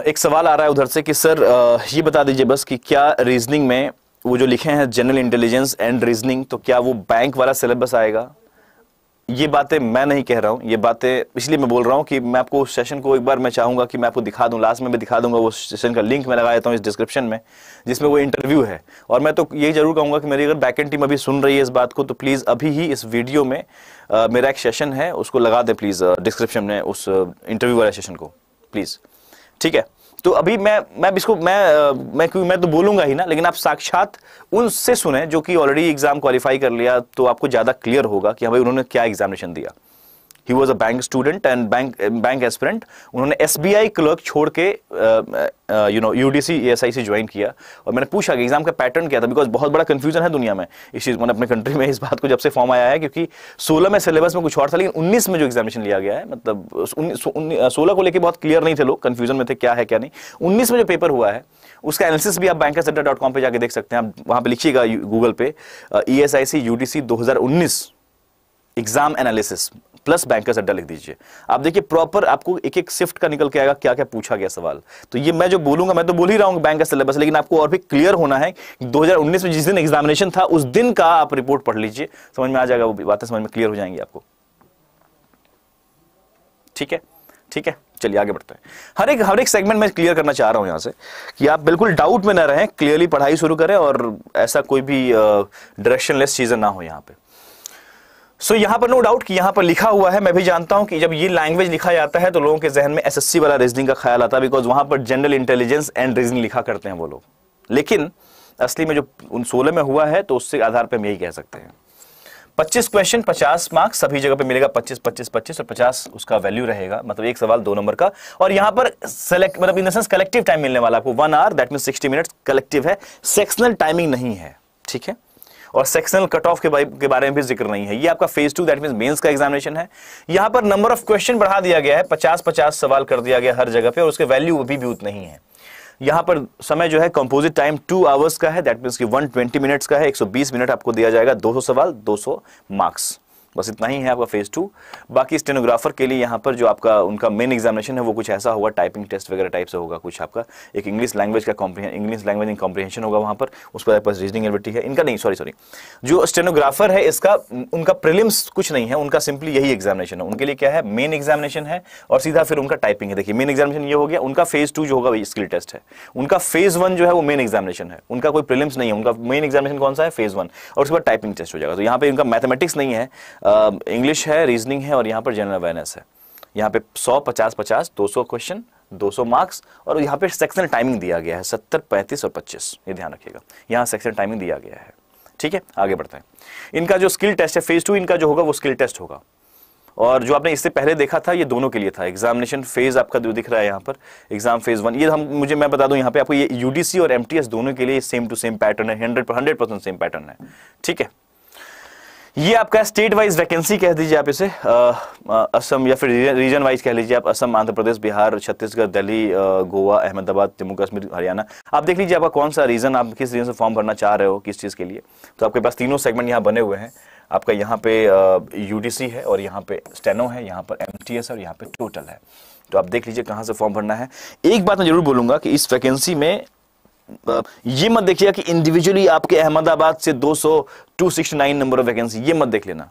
एक सवाल आ रहा है उधर से कि सर ये बता दीजिए बस कि क्या रीजनिंग में वो जो लिखे हैं जनरल इंटेलिजेंस एंड रीजनिंग, तो क्या वो बैंक वाला सिलेबस आएगा ये बातें मैं नहीं कह रहा हूं, ये बातें इसलिए मैं बोल रहा हूं कि मैं आपको उस सेशन को एक बार मैं चाहूंगा कि मैं आपको दिखा दूं, लास्ट में मैं दिखा दूंगा वो सेशन का लिंक मैं लगा देता हूं इस डिस्क्रिप्शन में, जिसमें वो इंटरव्यू है। और मैं तो ये जरूर कहूंगा कि मेरी अगर बैकएंड टीम अभी सुन रही है इस बात को, तो प्लीज अभी ही इस वीडियो में मेरा एक सेशन है उसको लगा दें प्लीज डिस्क्रिप्शन में, उस इंटरव्यू वाले सेशन को प्लीज, ठीक है। तो अभी मैं इसको मैं तो बोलूंगा ही ना, लेकिन आप साक्षात उनसे सुने जो कि ऑलरेडी एग्जाम क्वालिफाई कर लिया, तो आपको ज्यादा क्लियर होगा कि भाई उन्होंने क्या एग्जामिनेशन दिया। He was a bank student and bank aspirant. उन्होंने SBI क्लर्क छोड़ के UDC ESIC ज्वाइन किया। और मैंने पूछा कि एग्जाम का पैटर्न क्या था, बिकॉज बहुत बड़ा कंफ्यूजन है दुनिया में इस चीज, मैंने अपने कंट्री में इस बात को जब से फॉर्म आया है, क्योंकि 16 में सिलेबस में कुछ और था, लेकिन 19 में जो एग्जामिनेशन लिया गया है, मतलब 16 को लेकर बहुत क्लियर नहीं थे लोग, कंफ्यूजन में थे क्या है क्या नहीं। 19 में जो पेपर हुआ है उसका एनालिसिस भी आप bankersadda.com पे जाके देख सकते हैं। आप वहां पे लिखिएगा गूगल पे ESIC UDC 2019 exam analysis plus bankers अड्डा लिख दीजिए। आप देखिए प्रॉपर आपको एक एक शिफ्ट का निकल के आएगा क्या क्या पूछा गया सवाल। तो ये मैं जो बोलूंगा, मैं तो बोल ही रहा हूं बैंक का सिलेबस, लेकिन आपको और भी क्लियर होना है। 2019 में जिस दिन एग्जामिनेशन था उस दिन का आप रिपोर्ट पढ़ लीजिए, समझ में आ जाएगा, वो बातें समझ में क्लियर हो जाएंगी आपको। ठीक है, ठीक है, चलिए आगे बढ़ते हैं। हर एक सेगमेंट में क्लियर करना चाह रहा हूं यहां से कि आप बिल्कुल डाउट में ना रहें, क्लियरली पढ़ाई शुरू करें और ऐसा कोई भी डायरेक्शनलेस चीजें ना हो यहां पे। सो यहां पर नो डाउट कि यहां पर लिखा हुआ है, मैं भी जानता हूं कि जब ये लैंग्वेज लिखा जाता है तो लोगों के जहन में SSC वाला रीजनिंग का ख्याल आता है, बिकॉज वहां पर जनरल इंटेलिजेंस एंड रीजनिंग लिखा करते हैं वो लोग। लेकिन असली में जो उन 16 में हुआ है तो उसके आधार पर हम यही कह सकते हैं 25 क्वेश्चन 50 मार्क्स सभी जगह पे मिलेगा, 25 25 25 और 50 उसका वैल्यू रहेगा, मतलब एक सवाल 2 नंबर का। और यहां पर सेलेक्ट मतलब in the sense collective time मिलने वाला आपको 1 hour, that means 60 minutes collective है, सेक्शनल टाइमिंग नहीं है, ठीक है। और सेक्शनल कट ऑफ के बारे में भी जिक्र नहीं है। ये आपका फेज 2 दैट मींस मेंस का एग्जामिनेशन है। यहां पर नंबर ऑफ क्वेश्चन बढ़ा दिया गया है, 50-50 सवाल कर दिया गया हर जगह पे, और उसके वैल्यू अभी भी उतना ही है। यहां पर समय जो है कंपोजिट टाइम 2 आवर्स का है, दैट मींस कि 120 मिनट्स का है, 120 मिनट आपको दिया जाएगा, 200 सवाल 200 मार्क्स, बस इतना ही है आपका फेज 2। बाकी स्टेनोग्राफर के लिए यहाँ पर जो आपका उनका मेन एग्जामिनेशन है वो कुछ ऐसा होगा, टाइपिंग टेस्ट वगैरह टाइप से होगा कुछ आपका, एक इंग्लिश लैंग्वेज का इंग्लिश लैंग्वेज इन कॉम्प्रिहेंशन होगा वहाँ पर, उस पर पास रीजनिंग एबिलिटी है इनका, नहीं सॉरी जो स्टेनोग्राफर है इसका उनका प्रीलिम्स कुछ नहीं है, उनका सिंपली यही एग्जामिनेशन है। उनके लिए क्या है, मेन एग्जामिनेशन है और सीधा फिर उनका टाइपिंग है। देखिए मेन एग्जामिनेशन ये हो गया, उनका फेज 2 जो होगा वही स्किल टेस्ट है, उनका फेज 1 जो है वो मेन एग्जामिनेशन है, उनका कोई प्रीलिम्स नहीं है, उनका मेन एग्जामिनेशन कौन सा है, फेज 1, और उसके बाद टाइपिंग टेस्ट हो जाएगा। तो यहाँ पे उनका मैथमेटिक्स नहीं है, इंग्लिश है, रीजनिंग है और यहां पर जनरल अवेयरनेस है। यहां पे 100 50 50 200 क्वेश्चन 200 मार्क्स, और यहां पे सेक्शनल टाइमिंग दिया गया है 70 35 और 25, ये ध्यान रखिएगा, यहां सेक्शनल टाइमिंग दिया गया है। ठीक है, आगे बढ़ते हैं। इनका जो स्किल टेस्ट है फेज 2 इनका जो होगा वो स्किल टेस्ट होगा, और जो आपने इससे पहले देखा था ये दोनों के लिए था। एग्जामिनेशन फेज आपका जो दिख रहा है यहाँ पर, एग्जाम फेज 1, ये मैं बता दूं यहाँ पे आपको, ये UDC और MTS दोनों के लिए सेम टू सेम पैटर्न है, 100% सेम पैटर्न है। ठीक है, ये आपका स्टेट वाइज वैकेंसी कह दीजिए आप इसे, असम या फिर रीजन वाइज कह लीजिए आप, असम, आंध्र प्रदेश, बिहार, छत्तीसगढ़, दिल्ली, गोवा, अहमदाबाद, जम्मू कश्मीर, हरियाणा। आप देख लीजिए आपका कौन सा रीजन, आप किस रीजन से फॉर्म भरना चाह रहे हो, किस चीज़ के लिए। तो आपके पास तीनों सेगमेंट यहाँ बने हुए हैं। आपका यहाँ पे UDC है और यहाँ पे स्टेनो है, यहाँ पर MTS और यहाँ पे टोटल है। तो आप देख लीजिए कहाँ से फॉर्म भरना है। एक बात मैं जरूर बोलूंगा कि इस वैकेंसी में ये मत देखिएगा कि इंडिविजुअली आपके अहमदाबाद से 269 नंबर ऑफ वैकेंसी, ये मत देख लेना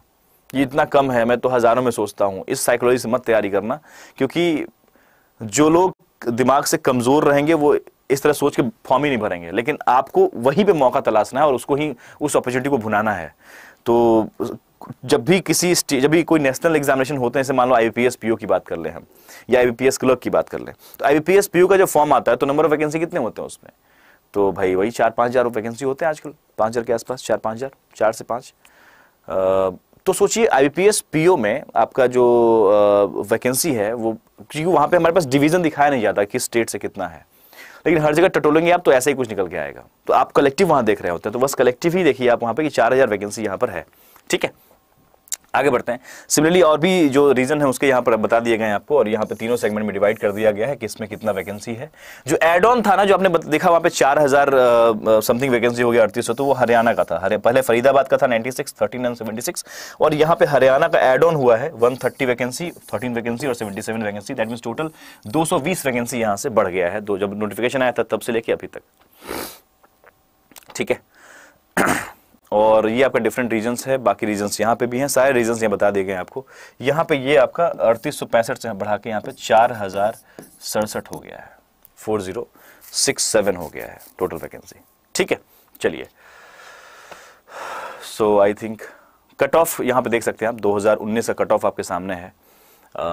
ये इतना कम है, मैं तो हजारों में सोचता हूं। इस साइकोलॉजी से मत तैयारी करना, क्योंकि जो लोग दिमाग से कमजोर रहेंगे वो इस तरह सोच के फॉर्म ही नहीं भरेंगे, लेकिन आपको वहीं पे मौका तलाशना है और उसको ही, उस अपॉर्चुनिटी को भुनाना है। तो जब भी कोई नेशनल एग्जामिनेशन होते हैं, जैसे मान लो IBPS PO की बात कर लें हम, या IBPS क्लर्क की बात कर लें, तो IBPS PO का जो फॉर्म आता है तो नंबर ऑफ वैकेंसी कितने होते हैं उसमें, तो भाई वही 4-5 हजार वैकेंसी होते हैं आजकल, 5 हजार के आसपास, 4-5 हजार, 4 से 5। तो सोचिए IBPS PO में आपका जो वैकेंसी है वो, क्योंकि वहां पे हमारे पास डिवीजन दिखाया नहीं जाता किस स्टेट से कितना है, लेकिन हर जगह टटोलेंगे आप तो ऐसा ही कुछ निकल के आएगा। तो आप कलेक्टिव वहां देख रहे होते हैं, तो बस कलेक्टिव ही देखिए आप वहां पे कि 4000 वैकेंसी यहाँ पर है। ठीक है, आगे बढ़ते हैं। सिमिलरली और भी जो रीजन है उसके यहाँ पर बता दिए गए हैं आपको, और यहाँ पे तीनों सेगमेंट में डिवाइड कर दिया गया है कि इसमें कितना वैकेंसी है। जो एड ऑन था ना, जो आपने देखा वहाँ पे 4000 समथिंग वैकेंसी हो गया, 3800, तो वो हरियाणा का था। पहले फरीदाबाद का था 96, 13 एंड 76, और यहाँ पे हरियाणा का एड ऑन हुआ है 130 वैकेंसी, 13 वैकेंसी और 77 vacancy, that means total 220 vacancy यहाँ से बढ़ गया है, जब नोटिफिकेशन आया था तब से लेके अभी तक। ठीक है, और ये आपका डिफरेंट रीजन्स है, बाकी रीजन्स यहाँ पे भी हैं, सारे रीजन्स यहाँ बता दिए गए आपको। यहाँ पे ये आपका 3865 से बढ़ा के यहाँ पे 4067 हो गया है, 4067 हो गया है टोटल वैकेंसी। ठीक है, चलिए। सो आई थिंक कट ऑफ यहाँ पे देख सकते हैं आप, 2019 का कट ऑफ आपके सामने है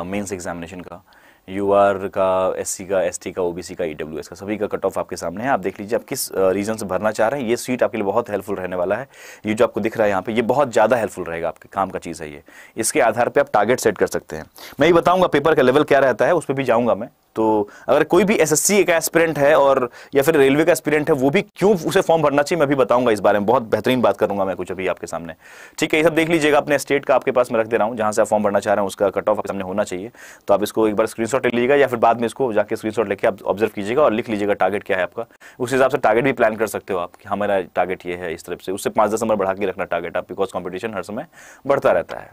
मेंस एग्जामिनेशन का, यूआर का, एससी का, एसटी का, ओबीसी का, ईडब्ल्यूएस का, सभी का कट ऑफ आपके सामने है। आप देख लीजिए आप किस रीजन से भरना चाह रहे हैं। ये सीट आपके लिए बहुत हेल्पफुल रहने वाला है। ये जो आपको दिख रहा है यहाँ पे, ये बहुत ज़्यादा हेल्पफुल रहेगा, आपके काम का चीज़ है ये। इसके आधार पर आप टारगेट सेट कर सकते हैं। मैं ये बताऊँगा पेपर का लेवल क्या रहता है, उस पर भी जाऊँगा मैं। तो अगर कोई भी एसएससी का एस्पिरेंट है और या फिर रेलवे का एस्पिरेंट है, वो भी क्यों उसे फॉर्म भरना चाहिए, मैं भी बताऊंगा इस बारे में। बहुत बेहतरीन बात करूंगा मैं कुछ अभी आपके सामने। ठीक है, ये सब देख लीजिएगा। अपने स्टेट का आपके पास मैं रख दे रहा हूं, जहां से आप फॉर्म भरना चाह रहे हैं उसका कट ऑफ आपके सामने होना चाहिए। तो आप इसको एक बार स्क्रीनशॉट ले लीजिएगा या फिर बाद में इसको जाके स्क्रीनशॉट लेके आप ऑब्जर्व कीजिएगा और लिख लीजिएगा टारगेट क्या है आपका। उस हिसाब से टारगेट भी प्लान कर सकते हो आप कि हमारा टारगेट ये है, इस तरफ से उससे 5-10 नंबर बढ़ा के रखना टारगेट आप, बिकॉज कॉम्पिटिशन हर समय बढ़ता रहता है।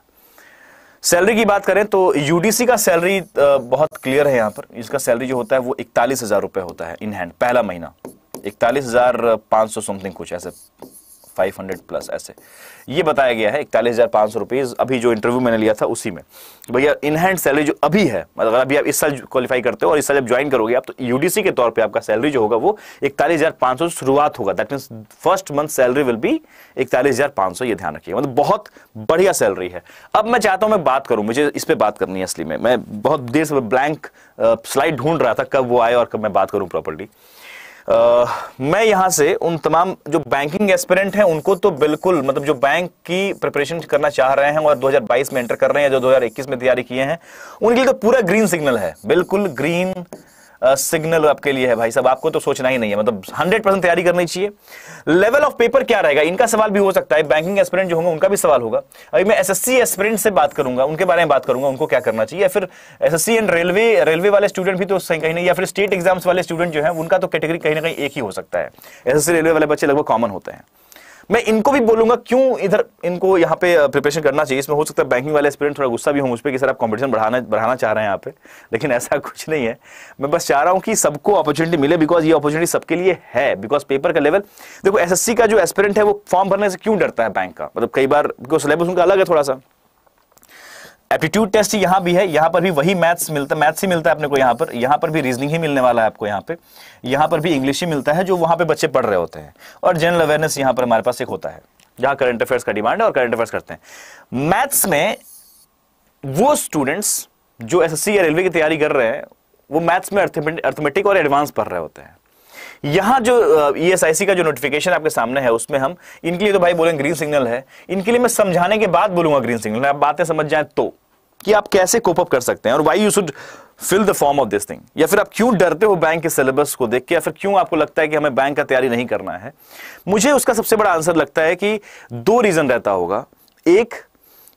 सैलरी की बात करें तो यूडीसी का सैलरी बहुत क्लियर है यहाँ पर। इसका सैलरी जो होता है वो 41,000 रुपए होता है इन हैंड, पहला महीना 41,500 समथिंग कुछ ऐसे, 500 प्लस ऐसे ये बताया गया है। 41,500 रुपीज अभी जो इंटरव्यू मैंने लिया था उसी में। भैया इन हैंड सैलरी जो अभी है, मतलब अभी आप इस साल क्वालिफाई करते हो और इस साल जब ज्वाइन करोगे आप, तो यूडीसी के तौर पे आपका सैलरी जो होगा वो 41,500 शुरुआत होगा। That means first month salary will be 41,500, ये ध्यान रखिए। मतलब बहुत बढ़िया सैलरी है। अब मैं चाहता हूं मैं बात करूं, मुझे इस पे बात करनी है असली में। मैं बहुत देर से ब्लैंक स्लाइड ढूंढ रहा था कब वो आए और कब मैं बात करूं प्रॉपर्ली। मैं यहां से उन तमाम जो बैंकिंग एस्पिरेंट हैं उनको तो बिल्कुल, मतलब जो बैंक की प्रिपरेशन करना चाह रहे हैं और 2022 में एंटर कर रहे हैं, जो 2021 में तैयारी किए हैं, उनके लिए तो पूरा ग्रीन सिग्नल है, बिल्कुल ग्रीन सिग्नल आपके लिए है भाई साहब। आपको तो सोचना ही नहीं है, मतलब 100% तैयारी करनी चाहिए। लेवल ऑफ पेपर क्या रहेगा, इनका सवाल भी हो सकता है। बैंकिंग एस्पिरेंट जो होंगे उनका भी सवाल होगा। अभी मैं एसएससी एस्पिरेंट से बात करूंगा, उनके बारे में बात करूंगा, उनको क्या करना चाहिए। या फिर एसएससी एंड रेलवे वाले स्टूडेंट भी तो सही कहीं नहीं, या फिर स्टेट एग्जाम्स वाले स्टूडेंट जो है उनका तो कैटेगरी कहीं ना कहीं एक ही हो सकता है। एसएससी रेलवे वाले बच्चे लगभग कॉमन होते हैं। मैं इनको भी बोलूंगा क्यों इधर इनको यहाँ पे प्रिपरेशन करना चाहिए। इसमें हो सकता है बैंकिंग वाले एस्पिरेंट थोड़ा गुस्सा भी हो मुझ पे कि सर आप कंपटीशन बढ़ाना चाह रहे हैं यहाँ पे, लेकिन ऐसा कुछ नहीं है। मैं बस चाह रहा हूँ कि सबको अपॉर्चुनिटी मिले, बिकॉज ये अपॉर्चुनिटी सबके लिए है। बिकॉज पेपर का लेवल देखो, एसएससी का जो एस्पिरेंट है वो फॉर्म भरने से क्यों डरता है बैंक का, मतलब कई बार बिकॉज सिलेबस उनका अलग है थोड़ा सा। एप्टीट्यूड टेस्ट यहां भी है, यहां पर भी वही मैथ्स ही मिलता है अपने को। यहां पर भी रीजनिंग ही मिलने वाला है आपको। यहां पर भी इंग्लिश ही मिलता है जो वहां पे बच्चे पढ़ रहे होते हैं, और जनरल अवेयरनेस यहां पर हमारे पास एक होता है जहां करंट अफेयर्स का डिमांड है और करंट अफेयर्स करते हैं। मैथ्स में वो स्टूडेंट्स जो एसएससी या रेलवे की तैयारी कर रहे हैं वो मैथ्स में अर्थमेटिक और एडवांस पढ़ रहे होते हैं। यहां जो ईएसआईसी का जो नोटिफिकेशन आपके सामने है उसमें हम इनके लिए तो भाई बोलेंगे ग्रीन सिग्नल है। इनके लिए मैं समझाने के बाद बोलूंगा ग्रीन सिग्नल, आप बातें समझ जाएं तो कि आप कैसे कोप अप कर सकते हैं और why you should fill the form of this thing. या फिर आप क्यों डरते हो बैंक के सिलेबस को देख के, या फिर क्यों आपको लगता है कि हमें बैंक का तैयारी नहीं करना है। मुझे उसका सबसे बड़ा आंसर लगता है कि 2 रीजन रहता होगा। एक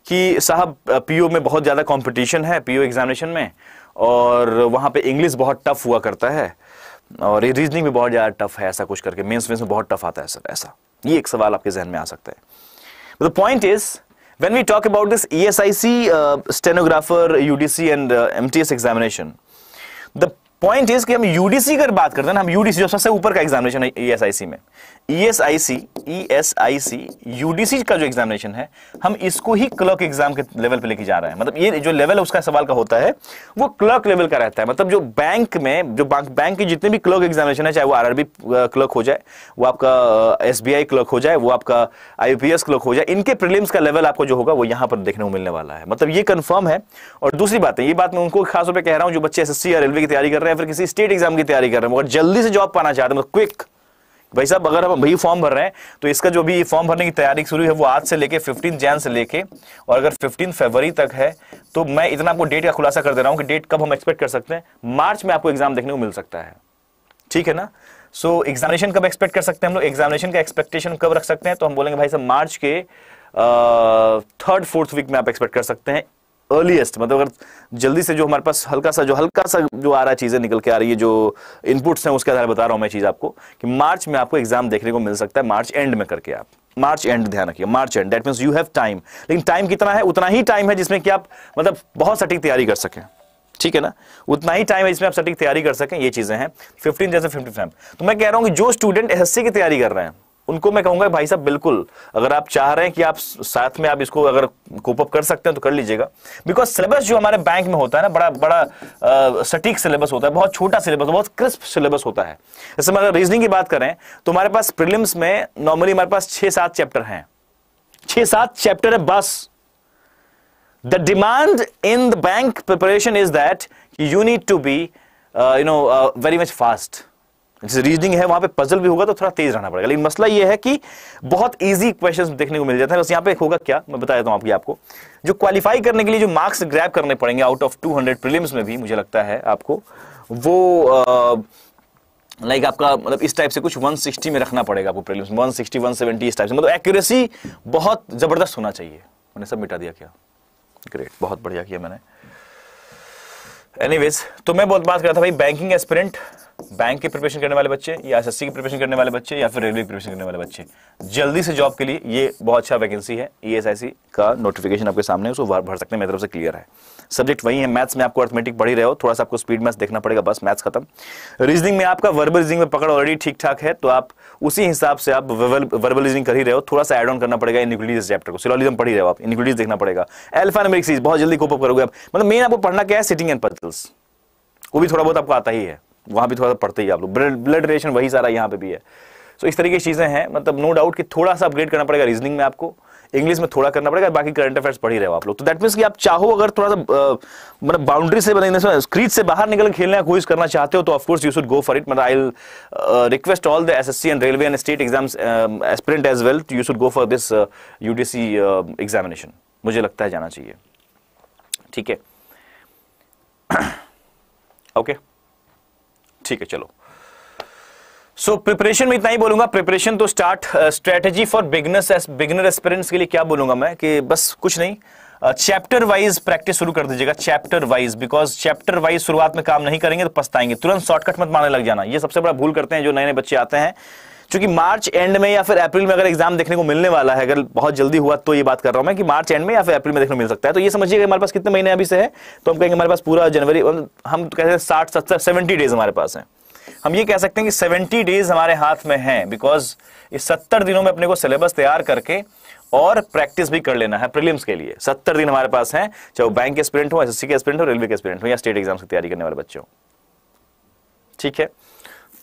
कि साहब पीओ में बहुत ज्यादा कंपटीशन है, पीओ एग्जामिनेशन में, और वहां पे इंग्लिश बहुत टफ हुआ करता है और ये रीजनिंग भी बहुत ज्यादा टफ है, ऐसा कुछ करके मेंस में बहुत टफ आता है सर, ऐसा ये एक सवाल आपके जहन में आ सकता है। The point is when we talk about this ESIC stenographer UDC and MTS examination, the point is कि हम UDC की बात करते हैं ना, हम UDC जो सबसे ऊपर का एग्जामिनेशन है ESIC में, ESIC UDC का जो एग्जामिनेशन है हम इसको ही क्लर्क एग्जाम के लेवल पे लेके जा रहे हैं। मतलब ये जो लेवल उसका सवाल का होता है वो क्लर्क लेवल का रहता है। मतलब जो बैंक में जो बैंक के जितने भी क्लर्क एग्जामिनेशन है, चाहे वो आरआरबी क्लर्क हो जाए, वो आपका एसबीआई क्लर्क हो जाए, वो आपका आईपीएस क्लर्क हो जाए, इनके प्रीलिम्स का लेवल आपको जो होगा वो यहाँ पर देखने को मिलने वाला है। मतलब ये कंफर्म है। और दूसरी बात है, ये बात मैं उनको खासतौर पर कह रहा हूँ जो बच्चे एसएससी या रेलवे की तैयारी कर रहे हैं, फिर किसी स्टेट एग्जाम की तैयारी कर रहे हैं और जल्दी से जॉब पाना चाहते हैं, मतलब क्विक। भाई साहब अगर हम वही फॉर्म भर रहे हैं तो इसका जो भी फॉर्म भरने की तैयारी शुरू है वो आज से लेके 15 जन से लेके, और अगर 15 फरवरी तक है तो मैं इतना आपको डेट का खुलासा कर दे रहा हूं कि डेट कब हम एक्सपेक्ट कर सकते हैं। मार्च में आपको एग्जाम देखने को मिल सकता है, ठीक है ना। सो एग्जामिनेशन कब एक्सपेक्ट कर सकते हैं हम लोग, एग्जामिनेशन का एक्सपेक्टेशन कब रख सकते हैं, तो हम बोलेंगे भाई साहब मार्च के 3rd-4th वीक में आप एक्सपेक्ट कर सकते हैं अर्लीएस्ट। मतलब अगर जल्दी से जो हमारे पास हल्का सा जो आ रहा है, चीजें निकल के आ रही है, जो इनपुट्स हैं उसके आधार बता रहा हूं मैं चीज आपको कि मार्च में आपको एग्जाम देखने को मिल सकता है, मार्च एंड में करके। आप मार्च एंड ध्यान रखिए, March end, that means you have time. लेकिन टाइम कितना है, उतना ही टाइम है जिसमें कि आप मतलब बहुत सटीक तैयारी कर सकें, ठीक है ना। उतना ही टाइम है जिसमें आप सटीक तैयारी कर सकें, ये चीजें हैं। 15 जैसे 55। तो मैं कह रहा हूं कि जो स्टूडेंट एसएससी की तैयारी कर रहे हैं उनको मैं कहूंगा भाई साहब बिल्कुल, अगर आप चाह रहे हैं कि आप साथ में आप इसको अगर कोप अप कर सकते हैं तो कर लीजिएगा, बिकॉज सिलेबस जो हमारे बैंक में होता है ना, बड़ा बड़ा सटीक सिलेबस होता है, बहुत छोटा सिलेबस, बहुत क्रिस्प सिलेबस होता है। जैसे अगर रीजनिंग की बात करें तो हमारे पास प्रीलिम्स में नॉर्मली हमारे पास 6-7 चैप्टर हैं, 6-7 चैप्टर है बस। The demand in the bank preparation is that you need to be very much fast. जैसे रीजनिंग है वहां पे पजल भी होगा तो थोड़ा तेज रहना पड़ेगा, लेकिन मसला ये है कि बहुत इजी क्वेश्चंस देखने को मिल जाते हैं। बस यहाँ पे होगा क्या, मैं बता देता हूँ आपको जो क्वालिफाई करने के लिए जो मार्क्स ग्रैब करने पड़ेंगे आउट ऑफ 200 प्रीलिम्स में भी मुझे लगता है आपको वो लाइक आपका मतलब इस टाइप से कुछ 160 में रखना पड़ेगा आपको प्रीलिम्स, 160 170 इस टाइप से, मतलब एक्यूरेसी बहुत जबरदस्त होना चाहिए। मैंने सब मिटा दिया क्या, ग्रेट, बहुत बढ़िया किया मैंने। एनीवेज, तो मैं बहुत बात कर रहा था भाई बैंकिंग एस्पिरेंट, बैंक की प्रिपरेशन करने वाले बच्चे या एसएससी की प्रिपरेशन करने वाले बच्चे या फिर रेलवे की प्रिपरेशन करने वाले बच्चे, जल्दी से जॉब के लिए ये बहुत अच्छा वैकेंसी है। ईएसआईसी का नोटिफिकेशन आपके सामने है, उसको भर सकते हैं, मेरी तरफ से क्लियर है। सब्जेक्ट वही है, मैथ्स में आपको अर्थमेटिक पढ़ ही रहे हो, थोड़ा सा आपको स्पीड मैथ्स देखना पड़ेगा, बस मैथ्स खत्म। रीजनिंग में आपका वर्बल रीजनिंग में पकड़ ऑलरेडी ठीक ठाक है, तो आप उसी हिसाब से आप वर्बल रीजनिंग कर ही रहे हो, थोड़ा सा एड ऑन करना पड़ेगा इनइक्वालिटीज चैप्टर को, सिलोजिज्म पढ़ ही रहे हो आप, इनइक्वालिटीज देखना पड़ेगा, अल्फा न्यूमेरिक सीरीज बहुत जल्दी कोप अप करोगे आप। मतलब मेन आपको पढ़ना क्या है, सिटिंग एंड पजल्स, वो भी थोड़ा बहुत आपको आता ही है, वहां भी थोड़ा सा पढ़ते ही आप लोग, ब्लड रिलेशन वही सारा यहाँ पे भी है। सो इस तरीके की चीजें हैं, मतलब नो डाउट कि थोड़ा सा अपग्रेड करना पड़ेगा रीजनिंग में, आपको इंग्लिश में थोड़ा करना पड़ेगा, बाकी करंट अफेयर्स पढ़ ही रहे हो आप लोग। तो दैट मींस कि आप चाहो अगर थोड़ा सा मतलब बाउंड्री से क्रीज से बाहर निकल खेलने का कोशिश करना चाहते हो तो of course you should go for it. मतलब I will request all the SSC and railway and state exams aspirant as well, you should go for this UDC examination, मुझे लगता है जाना चाहिए, ठीक है। ओके ठीक है, चलो। सो प्रिपरेशन में इतना ही बोलूंगा, प्रिपरेशन तो start, strategy for beginner aspirants के लिए क्या बोलूंगा मैं कि बस कुछ नहीं, चैप्टर वाइज प्रैक्टिस शुरू कर दीजिएगा, chapter wise, because chapter wise शुरुआत में काम नहीं करेंगे तो पछताएंगे, तुरंत शॉर्टकट मत मारने लग जाना, ये सबसे बड़ा भूल करते हैं जो नए नए बच्चे आते हैं। क्योंकि मार्च एंड में या फिर अप्रैल में अगर एग्जाम देखने को मिलने वाला है, अगर बहुत जल्दी हुआ तो ये बात कर रहा हूं मैं कि मार्च एंड में या फिर अप्रैल में देखने को मिल सकता है, तो ये समझिएगा हमारे पास कितने महीने अभी से है, तो हम कहेंगे हमारे पास पूरा जनवरी, हम कहते हैं 60-70 डेज हमारे पास है, हम ये कह सकते हैं कि 70 डेज हमारे हाथ में हैं, बिकॉज इस 70 दिनों में अपने को सिलेबस तैयार करके और प्रैक्टिस भी कर लेना है प्रीलिम्स के लिए। 70 दिन हमारे पास हैं, चाहे वो बैंक के एस्पिरेंट हो, एसएससी के एस्पिरेंट हो, रेलवे के एस्पिरेंट हो या स्टेट एग्जाम्स की तैयारी करने वाले बच्चे हो, ठीक है।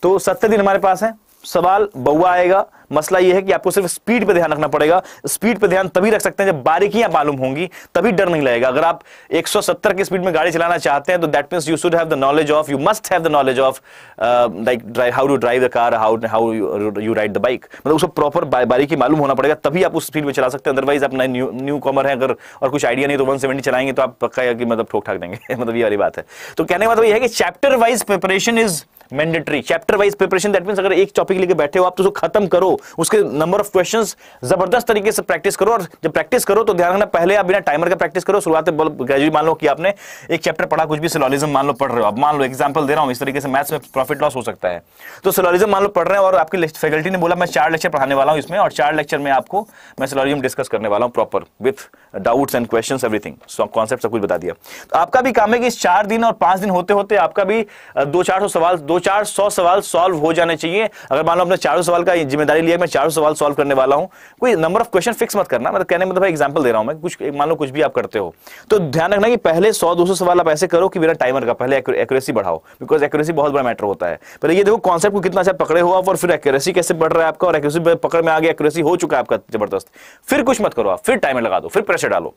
तो 70 दिन हमारे पास हैं, सवाल बहुआ आएगा, मसला यह है कि आपको सिर्फ स्पीड पे ध्यान रखना पड़ेगा। स्पीड पे ध्यान तभी रख सकते हैं जब बारीकियां मालूम होंगी, तभी डर नहीं लगेगा। अगर आप 170 की स्पीड में गाड़ी चलाना चाहते हैं तो that means you should have the knowledge of, you must have the knowledge of like how to drive the car, how you ride the bike, मतलब उसको प्रॉपर बारीकी मालूम होना पड़ेगा, तभी आप उस स्पीड में चला सकते हैं। अदरवाइज आप न्यू कॉमर है अगर और कुछ आइडिया नहीं तो 170 चलाएंगे तो आप पक्का कि मतलब ठोक ठाक देंगे मतलब ये वाली बात है। तो कहने का मतलब ये है कि chapter wise preparation is mandatory, chapter wise preparation, that means अगर एक टॉपिक लेके बैठे हो आप तो उसको खत्म करो, उसके नंबर ऑफ क्वेश्चंस जबरदस्त तरीके से प्रैक्टिस करो, और जब प्रैक्टिस करो तो ध्यान रखना पहले आप बिना टाइमर का प्रैक्टिस करो। शुरुआत में ग्रेजुअली मान लो कि आपने एक चैप्टर पढ़ा, कुछ भी सिलोजिज्म मान लो पढ़ रहे हो, अब मान लो एग्जांपल दे रहा हूं, इस तरीके से मैथ्स में प्रॉफिट लॉस हो सकता है, तो सिलोजिज्म मान लो पढ़ रहे हैं और आपकी फैकल्टी ने बोला मैं 4 लेक्चर पढ़ाने वाला हूं इसमें, और 4 लेक्चर में आपको मैं सिलोजिज्म डिस्कस करने वाला हूं proper with doubts and questions everything, so concept सब कुछ बता दिया। तो आपका भी काम है कि इस 4 दिन और 5 दिन होते होते आपका भी 200-400 सवाल 200-400 सवाल सॉल्व हो जाने चाहिए। अगर मान लो आपने 400 सवाल का जिम्मेदारी लिया, मैं 400 सवाल सॉल्व करने वाला हूं, कोई नंबर ऑफ क्वेश्चन फिक्स मत करना, मतलब कहने मतलब एग्जांपल दे रहा हूं मैं, कुछ मान लो कुछ भी आप करते हो तो ध्यान रखना कि पहले 100-200 सवाल आप ऐसे करो कि बिना टाइमर का, पहले एक्यूरेसी बढ़ाओ, बिकॉज एक्यूरेसी बहुत बड़ा मैटर होता है। पहले ये देखो कॉन्सेप्ट को कितना अच्छा पकड़े हो आप, और फिर एक्यूरेसी कैसे बढ़ रहा है आपका, और एक्यूरेसी पकड़ में आ गया, एक्यूरेसी हो चुका है आपका जबरदस्त, फिर कुछ मत करो आप, फिर टाइमर लगा दो, फिर प्रेशर डालो।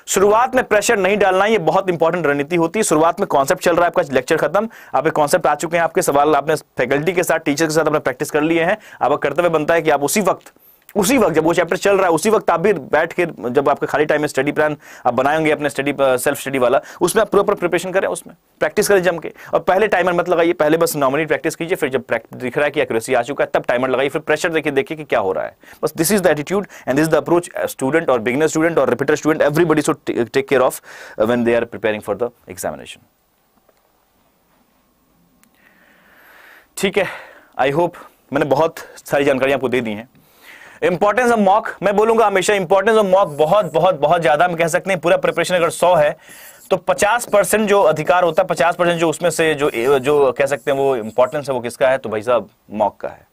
शुरुआत में प्रेशर नहीं डालना, ये बहुत इंपॉर्टेंट रणनीति होती है। शुरुआत में कॉन्सेप्ट चल रहा है आपका, लेक्चर खत्म, आपके कॉन्सेप्ट आ चुके हैं, आपके सवाल आपने फैकल्टी के साथ, टीचर के साथ आपने प्रैक्टिस कर लिए हैं, आपका कर्तव्य बनता है कि आप उसी वक्त जब वो चैप्टर चल रहा है उसी वक्त आप भी बैठ के, जब आपका खाली टाइम में स्टडी प्लान आप बनाएंगे अपने स्टडी सेल्फ स्टडी वाला, उसमें आप प्रॉपर प्रिपरेशन करें, उसमें प्रैक्टिस करें जम के, और पहले टाइमर मत लगाइए, पहले बस नॉर्मली प्रैक्टिस कीजिए, फिर जब दिख रहा है कि एक्यूरेसी आ चुका है तब टाइमर लगाइए, फिर प्रेशर देखिए कि क्या हो रहा है। बस this is the attitude and this is the approach student और बिगिनर स्टूडेंट और repeater student everybody should take care of when they are preparing for the examination. ठीक है, आई होप मैंने बहुत सारी जानकारी आपको दे दी है। इंपॉर्टेंस ऑफ मॉक, मैं बोलूंगा हमेशा इंपॉर्टेंस ऑफ मॉक बहुत बहुत बहुत ज्यादा, हम कह सकते हैं पूरा प्रिपरेशन अगर 100 है तो 50% जो अधिकार होता है, 50% जो उसमें से जो कह सकते हैं वो इंपॉर्टेंस है, वो किसका है, तो भाई साहब मॉक का है।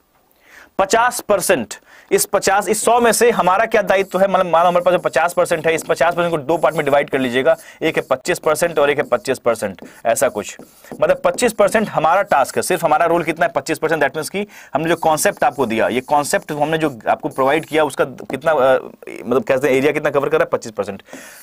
50%, इस 100 में से हमारा क्या दायित्व है, मतलब मानो हमारे पास 50% है, इस 50% को दो पार्ट में डिवाइड कर लीजिएगा, एक है 25% और एक है 25%, ऐसा कुछ। मतलब 25% हमारा टास्क है, सिर्फ हमारा रोल कितना है 25%। दैट मींस कि हमने जो कॉन्सेप्ट आपको दिया, ये कॉन्सेप्ट हमने जो आपको प्रोवाइड किया उसका कितना मतलब कहते हैं एरिया कितना कवर कर रहा है, 25%।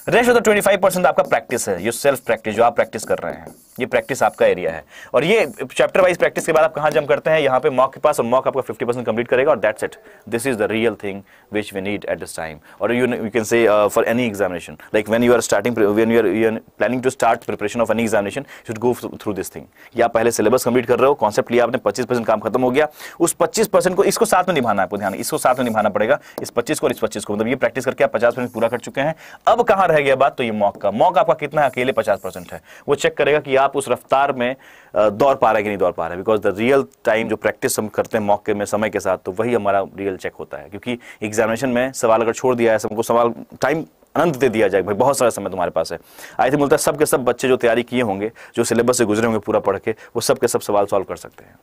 रेस्ट ऑफ द 25% आपका प्रैक्टिस है, ये सेल्फ प्रैक्टिस जो आप प्रैक्टिस कर रहे हैं, ये प्रैक्टिस आपका एरिया है। और ये चैप्टर वाइज प्रैक्टिस के बाद आप कहां जंप करते हैं, यहाँ पे मॉक के पास, और मॉक आपका 50% कंप्लीट करेगा और that's it. This is the real thing which we need at this time. और you can say for any examination, like when you are starting, when you are planning to start preparation of any examination, you should go through this thing. या पहले syllabus complete कर रहे हो, concept लिया आपने, 25% काम खत्म हो गया, उस 25% को इसको साथ में निभाना है आपको, ध्यान इसको साथ में निभाना पड़ेगा, इस 25 को और इस 25 को, मतलब ये प्रैक्टिस करके आप 50% पूरा कर चुके हैं। अब कहां रह गया बात, तो ये मॉक का। मॉक आपका कितना है, अकेले 50% है, वो चेक करेगा कि आप उस रफ्तार में दौड़ पा रहे हैं कि नहीं दौड़ पा रहे हैं। बिकॉज द रियल टाइम जो प्रैक्टिस हम करते हैं मॉक में समय के साथ, तो वही हमारा रियल चेक होता है। क्योंकि एग्जामिनेशन में सवाल अगर छोड़ दिया है, हमको सवाल टाइम अनंत दे दिया जाए, भाई बहुत सारा समय तुम्हारे पास है, आई थिंक बोलता है सब के सब बच्चे जो तैयारी किए होंगे, जो सिलेबस से गुजरे होंगे पूरा पढ़ के, वो सब के सब सवाल सॉल्व कर सकते हैं।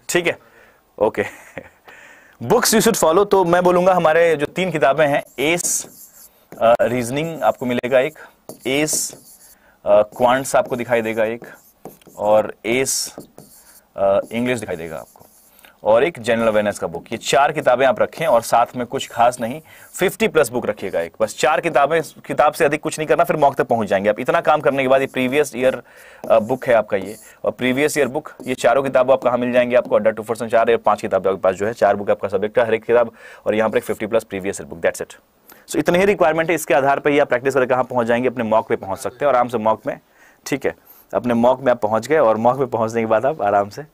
ठीक है, okay. Books you should follow, तो मैं बोलूंगा हमारे जो 3 किताबें हैं, एस रीजनिंग आपको मिलेगा एक, एस क्वांट्स आपको दिखाई देगा एक, और एस इंग्लिश दिखाई देगा आपको, और एक जनरल अवेयरनेस का बुक। ये 4 किताबें आप रखें, और साथ में कुछ खास नहीं 50+ बुक रखिएगा एक, बस 4 किताबें, किताब से अधिक कुछ नहीं करना, फिर मॉक तक पहुंच जाएंगे आप। इतना काम करने के बाद ये प्रीवियस ईयर बुक है आपका ये, और प्रीवियस ईयर बुक, ये चारों किताबें आप कहाँ मिल जाएंगे आपको, अड्डा 2% 4 या 5 किताब आपके पास जो है, 4 बुक आपका सब्जेक्ट है हर एक किताब, और यहाँ पर एक 50+ previous year book, that's it. So इतनी ही रिक्वायरमेंट है, इसके आधार पर ही आप प्रैक्टिस करके कहाँ पहुंच जाएंगे, अपने मॉक पे पहुंच सकते हैं आराम से मॉक में। ठीक है, अपने मॉक में आप पहुंच गए, और मॉक में पहुंचने के बाद आप आराम से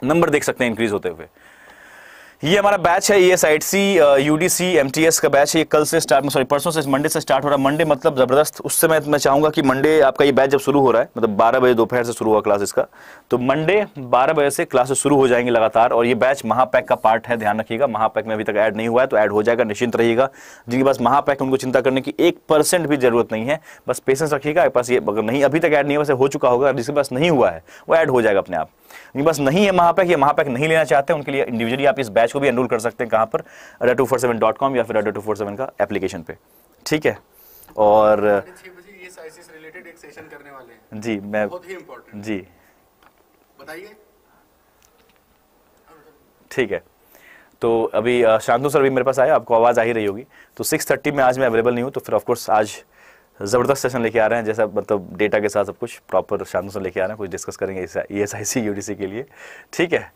नंबर देख सकते हैं इंक्रीज होते हुए। ये हमारा बैच है, ESITC UDC MTS का बैच है। ये कल से स्टार्ट, सॉरी परसों से, मंडे से स्टार्ट हो रहा है। मंडे मतलब जबरदस्त, उससे मैं चाहूंगा कि मंडे आपका ये बैच जब शुरू हो रहा है, मतलब 12 बजे दोपहर से शुरू हुआ क्लास इसका, तो मंडे 12 बजे से क्लासेस शुरू हो जाएंगी लगातार। और ये बैच महापैक का पार्ट है, ध्यान रखिएगा, महापैक में अभी तक ऐड नहीं हुआ है तो ऐड हो जाएगा, निश्चिंत रहिएगा। जिनके पास महापैक, उनको चिंता करने की 1% भी जरूरत नहीं है, बस पेशेंस रखिएगा। आपके पास ये अगर नहीं अभी तक ऐड नहीं हुआ, वैसे हो चुका होगा, जिसके पास नहीं हुआ है वो ऐड हो जाएगा अपने आप। जिनके पास नहीं है महापैक, या महापैक नहीं लेना चाहते हैं, उनके लिए इंडिविजुअली आप इस बैच को भी एनरोल कर सकते हैं। कहां पर, adda247.com या फिर adda247 का एप्लीकेशन पे। ठीक है, और 6 बजे ये साइंस से रिलेटेड एक सेशन करने वाले हैं जी, मैं बहुत ही इंपॉर्टेंट जी बताइए। ठीक है, तो अभी शांतनु सर भी मेरे पास आए, आपको आवाज़ आ ही रही होगी। तो 6:30 में आज मैं अवेलेबल नहीं हूँ, तो फिर ऑफकोर्स आज ज़बरदस्त सेशन लेके आ रहे हैं, जैसा मतलब डेटा के साथ सब कुछ प्रॉपर शांतनु सर लेके आ रहे हैं, कुछ डिस्कस करेंगे ESIC UDC के लिए। ठीक है,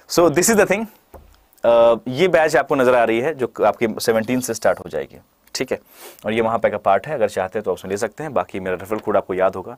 so this is the thing. ये बैच आपको नजर आ रही है जो आपकी 17 से स्टार्ट हो जाएगी। ठीक है, और ये वहाँ पे का पार्ट है, अगर चाहते हैं तो ऑप्शन ले सकते हैं। बाकी मेरा रेफरल कोड आपको याद होगा,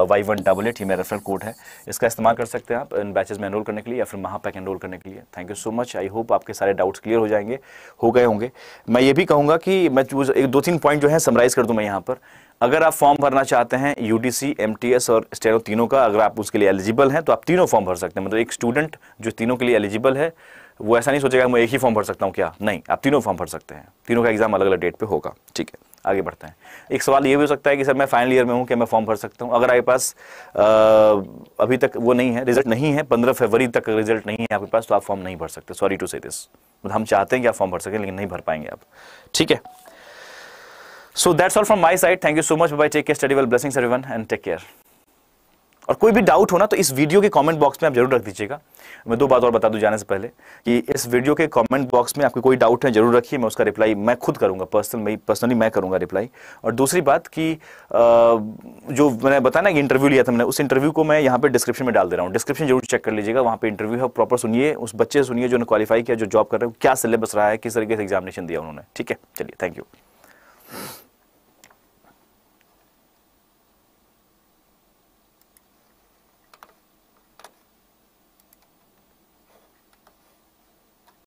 Y188, ये मेरा रेफरल कोड है, इसका इस्तेमाल कर सकते हैं आप इन बैचेस में एनरोल करने के लिए या फिर महापैक एनरोल करने के लिए। Thank you so much, I hope आपके सारे डाउट्स क्लियर हो जाएंगे, हो गए होंगे। मैं ये भी कहूँगा कि मैं 2-3 पॉइंट जो है समराइज कर दूँ मैं यहाँ पर। अगर आप फॉर्म भरना चाहते हैं UDC, MTS और स्टेनो तीनों का, अगर आप उसके लिए एलिजिबल हैं तो आप तीनों फॉर्म भर सकते हैं। मतलब एक स्टूडेंट जो तीनों के लिए एलिजिबल है वो ऐसा नहीं सोचेगा मैं एक ही फॉर्म भर सकता हूँ क्या, नहीं, आप तीनों फॉर्म भर सकते हैं। तीनों का एग्जाम अलग अलग डेट पे होगा। ठीक है, आगे बढ़ते हैं। एक सवाल ये भी हो सकता है कि सर मैं फाइनल ईयर में हूँ, क्या मैं फॉर्म भर सकता हूँ? अगर आपके पास अभी तक वो नहीं है, रिजल्ट नहीं है, 15 फरवरी तक रिजल्ट नहीं है आपके पास, तो आप फॉर्म नहीं भर सकते। सॉरी टू से दिस, हम चाहते हैं कि आप फॉर्म भर सकें लेकिन नहीं भर पाएंगे आप। ठीक है, so that's all from my side. Thank you so much, bye, take care, study well, blessings everyone and take care. और कोई भी डाउट हो ना तो इस वीडियो के कमेंट बॉक्स में आप जरूर रख दीजिएगा। मैं 2 बात और बता दूं जाने से पहले कि इस वीडियो के कमेंट बॉक्स में आपको कोई डाउट है जरूर रखिए, मैं उसका रिप्लाई मैं खुद करूंगा, पर्सनली मैं करूंगा रिप्लाई। और दूसरी बात कि जो मैंने बताया ना कि इंटरव्यू लिया था मैंने, उस इंटरव्यू को मैं यहाँ पे डिस्क्रिप्शन में डाल दे रहा हूँ, डिस्क्रिप्शन जरूर चेक कर लीजिएगा, वहाँ पे इंटरव्यू है, प्रॉपर सुनिए, उस बच्चे से सुनिए जो ने क्वालिफाई किया, जो जॉब कर रहे हो, क्या सिलेबस रहा है, किस तरीके से एग्जामिनेशन दिया उन्होंने। ठीक है, चलिए, थैंक यू।